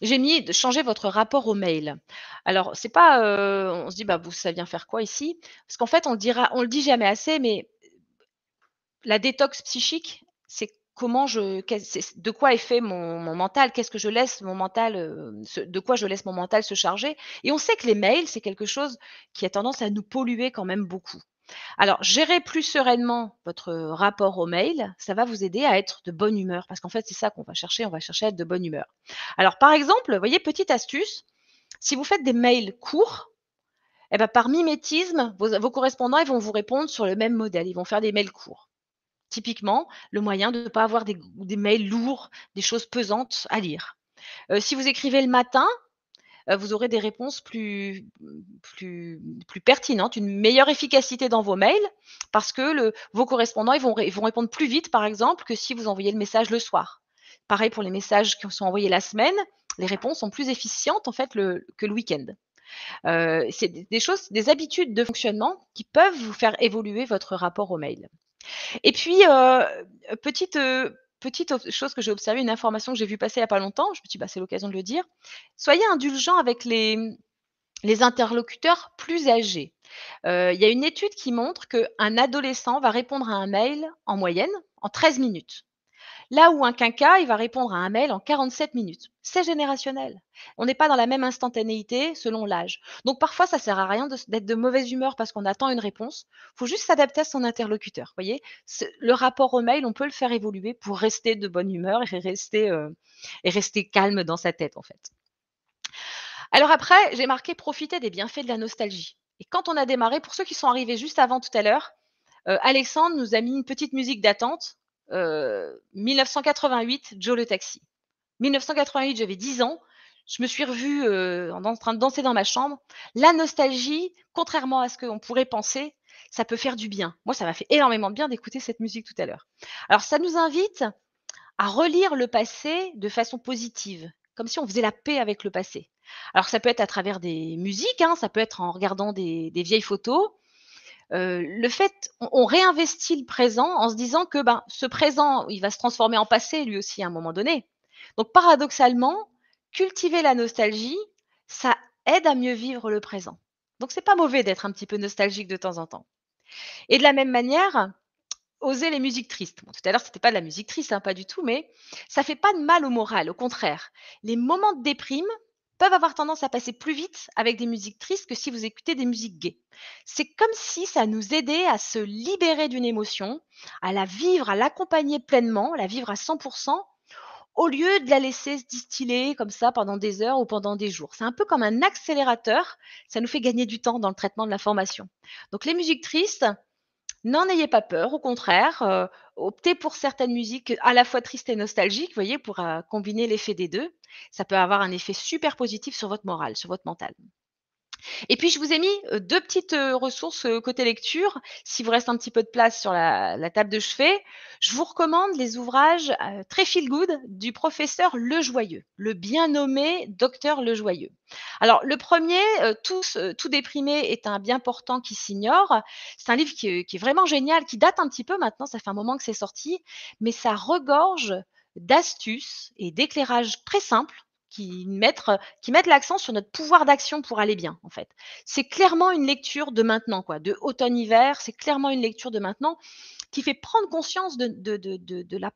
j'ai mis de changer votre rapport au mail. Alors c'est pas, on se dit: «Bah, vous ça vient faire quoi ici?» Parce qu'en fait, on le dit jamais assez, mais la détox psychique, c'est comment je quel c'est de quoi est fait mon mental, qu'est-ce que je laisse mon mental, de quoi je laisse mon mental se charger et on sait que les mails, c'est quelque chose qui a tendance à nous polluer quand même beaucoup. Alors, gérer plus sereinement votre rapport aux mails, ça va vous aider à être de bonne humeur parce qu'en fait, c'est ça qu'on va chercher, on va chercher à être de bonne humeur. Alors, par exemple, vous voyez, petite astuce, si vous faites des mails courts, eh ben, par mimétisme, vos correspondants, ils vont vous répondre sur le même modèle, ils vont faire des mails courts. Typiquement, le moyen de ne pas avoir des mails lourds, des choses pesantes à lire. Si vous écrivez le matin, vous aurez des réponses plus pertinentes, une meilleure efficacité dans vos mails parce que vos correspondants, ils vont répondre plus vite, par exemple, que si vous envoyez le message le soir. Pareil pour les messages qui sont envoyés la semaine, les réponses sont plus efficientes, en fait, que le week-end. C'est des choses, des habitudes de fonctionnement qui peuvent vous faire évoluer votre rapport aux mails. Et puis, petite chose que j'ai observée, une information que j'ai vue passer il y a pas longtemps, je me dis: «Bah, c'est l'occasion de le dire». Soyez indulgents avec les interlocuteurs plus âgés. Il y a une étude qui montre qu'un adolescent va répondre à un mail en moyenne en 13 minutes. Là où un quinquas, il va répondre à un mail en 47 minutes. C'est générationnel. On n'est pas dans la même instantanéité selon l'âge. Donc parfois, ça sert à rien d'être de mauvaise humeur parce qu'on attend une réponse. Il faut juste s'adapter à son interlocuteur. Voyez, le rapport au mail, on peut le faire évoluer pour rester de bonne humeur et rester calme dans sa tête en fait. Alors après, j'ai marqué profiter des bienfaits de la nostalgie. Et quand on a démarré, pour ceux qui sont arrivés juste avant tout à l'heure, Alexandre nous a mis une petite musique d'attente, 1988, Joe le taxi. 1988, j'avais 10 ans, je me suis revue, en train de danser dans ma chambre. La nostalgie, contrairement à ce qu'on pourrait penser, ça peut faire du bien. Moi, ça m'a fait énormément de bien d'écouter cette musique tout à l'heure. Alors ça nous invite à relire le passé de façon positive, comme si on faisait la paix avec le passé. Alors ça peut être à travers des musiques, hein, ça peut être en regardant des vieilles photos, le fait on réinvestit le présent en se disant que, ben, ce présent, il va se transformer en passé lui aussi à un moment donné. Donc paradoxalement, cultiver la nostalgie, ça aide à mieux vivre le présent. Donc c'est pas mauvais d'être un petit peu nostalgique de temps en temps. Et de la même manière, oser les musiques tristes. Bon, tout à l'heure, c'était pas de la musique triste, hein, pas du tout, mais ça fait pas de mal au moral, au contraire. Les moments de déprime peuvent avoir tendance à passer plus vite avec des musiques tristes que si vous écoutez des musiques gaies. C'est comme si ça nous aidait à se libérer d'une émotion, à la vivre, à l'accompagner pleinement, à la vivre à 100%, au lieu de la laisser se distiller comme ça pendant des heures ou pendant des jours. C'est un peu comme un accélérateur, ça nous fait gagner du temps dans le traitement de l'information. Donc les musiques tristes, n'en ayez pas peur, au contraire, optez pour certaines musiques à la fois tristes et nostalgiques, vous voyez, pour, combiner l'effet des 2. Ça peut avoir un effet super positif sur votre morale, sur votre mental. Et puis je vous ai mis, 2 petites, ressources, côté lecture. S'il vous reste un petit peu de place sur la table de chevet, je vous recommande les ouvrages, très feel good du professeur Lejoyeux, le bien nommé docteur Lejoyeux. Alors le premier, Tout déprimé est un bien portant qui s'ignore. C'est un livre qui est vraiment génial, qui date un petit peu maintenant, ça fait un moment que c'est sorti, mais ça regorge d'astuces et d'éclairages très simples qui mettent l'accent sur notre pouvoir d'action pour aller bien, en fait. C'est clairement une lecture de maintenant, quoi, de automne-hiver, c'est clairement une lecture de maintenant qui fait prendre conscience de la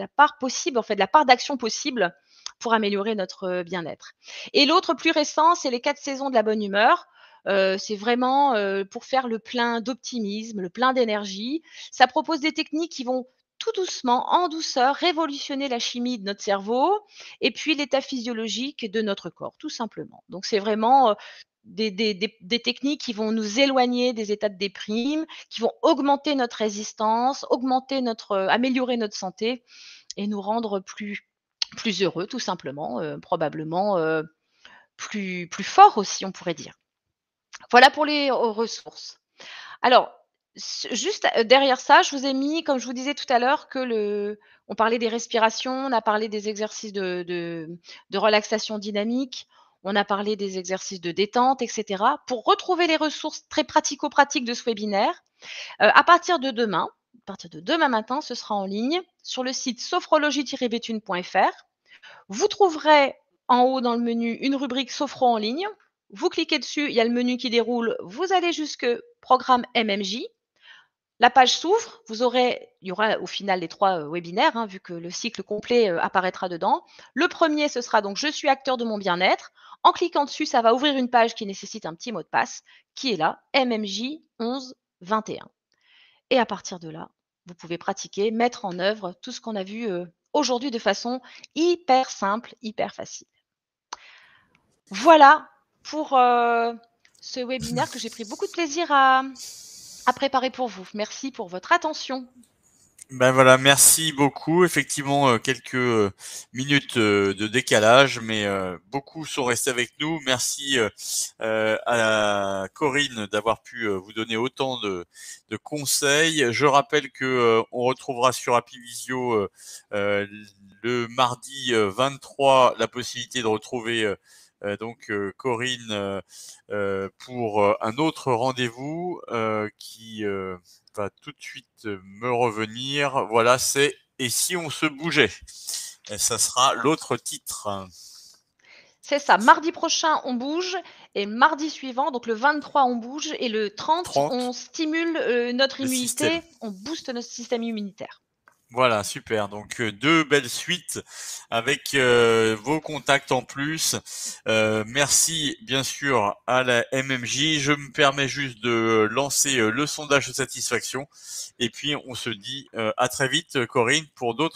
part possible, en fait, de la part d'action possible pour améliorer notre bien-être. Et l'autre plus récent, c'est les 4 saisons de la bonne humeur. C'est vraiment pour faire le plein d'optimisme, le plein d'énergie. Ça propose des techniques qui vont tout doucement, en douceur, révolutionner la chimie de notre cerveau et puis l'état physiologique de notre corps, tout simplement. Donc c'est vraiment des techniques qui vont nous éloigner des états de déprime, qui vont augmenter notre résistance, améliorer notre santé et nous rendre plus heureux, tout simplement, probablement plus forts aussi, on pourrait dire. Voilà pour les ressources. Alors, juste derrière ça, je vous ai mis, comme je vous disais tout à l'heure, on parlait des respirations, on a parlé des exercices de relaxation dynamique, on a parlé des exercices de détente, etc. Pour retrouver les ressources très pratico-pratiques de ce webinaire, à partir de demain matin, ce sera en ligne sur le site sophrologie-béthune.fr. Vous trouverez en haut dans le menu une rubrique Sophro en ligne. Vous cliquez dessus, il y a le menu qui déroule, vous allez jusque programme MMJ. La page s'ouvre, il y aura au final les 3 webinaires, hein, vu que le cycle complet apparaîtra dedans. Le premier, ce sera donc « Je suis acteur de mon bien-être ». En cliquant dessus, ça va ouvrir une page qui nécessite un petit mot de passe, qui est là, MMJ 1121. Et à partir de là, vous pouvez pratiquer, mettre en œuvre tout ce qu'on a vu aujourd'hui de façon hyper simple, hyper facile. Voilà pour ce webinaire que j'ai pris beaucoup de plaisir à préparer pour vous. Merci pour votre attention. Ben voilà, merci beaucoup. Effectivement, quelques minutes de décalage, mais beaucoup sont restés avec nous. Merci à Corinne d'avoir pu vous donner autant de conseils. Je rappelle que on retrouvera sur Apivisio le mardi 23 la possibilité de retrouver donc Corinne pour un autre rendez-vous qui va tout de suite me revenir. Voilà, c'est « Et si on se bougeait ?» Et ça sera l'autre titre. C'est ça. Mardi prochain, on bouge et mardi suivant, donc le 23, on bouge et le 30, on stimule notre immunité, on booste notre système immunitaire. Voilà, super. Donc 2 belles suites avec vos contacts en plus. Merci bien sûr à la MMJ. Je me permets juste de lancer le sondage de satisfaction. Et puis on se dit à très vite, Corinne, pour d'autres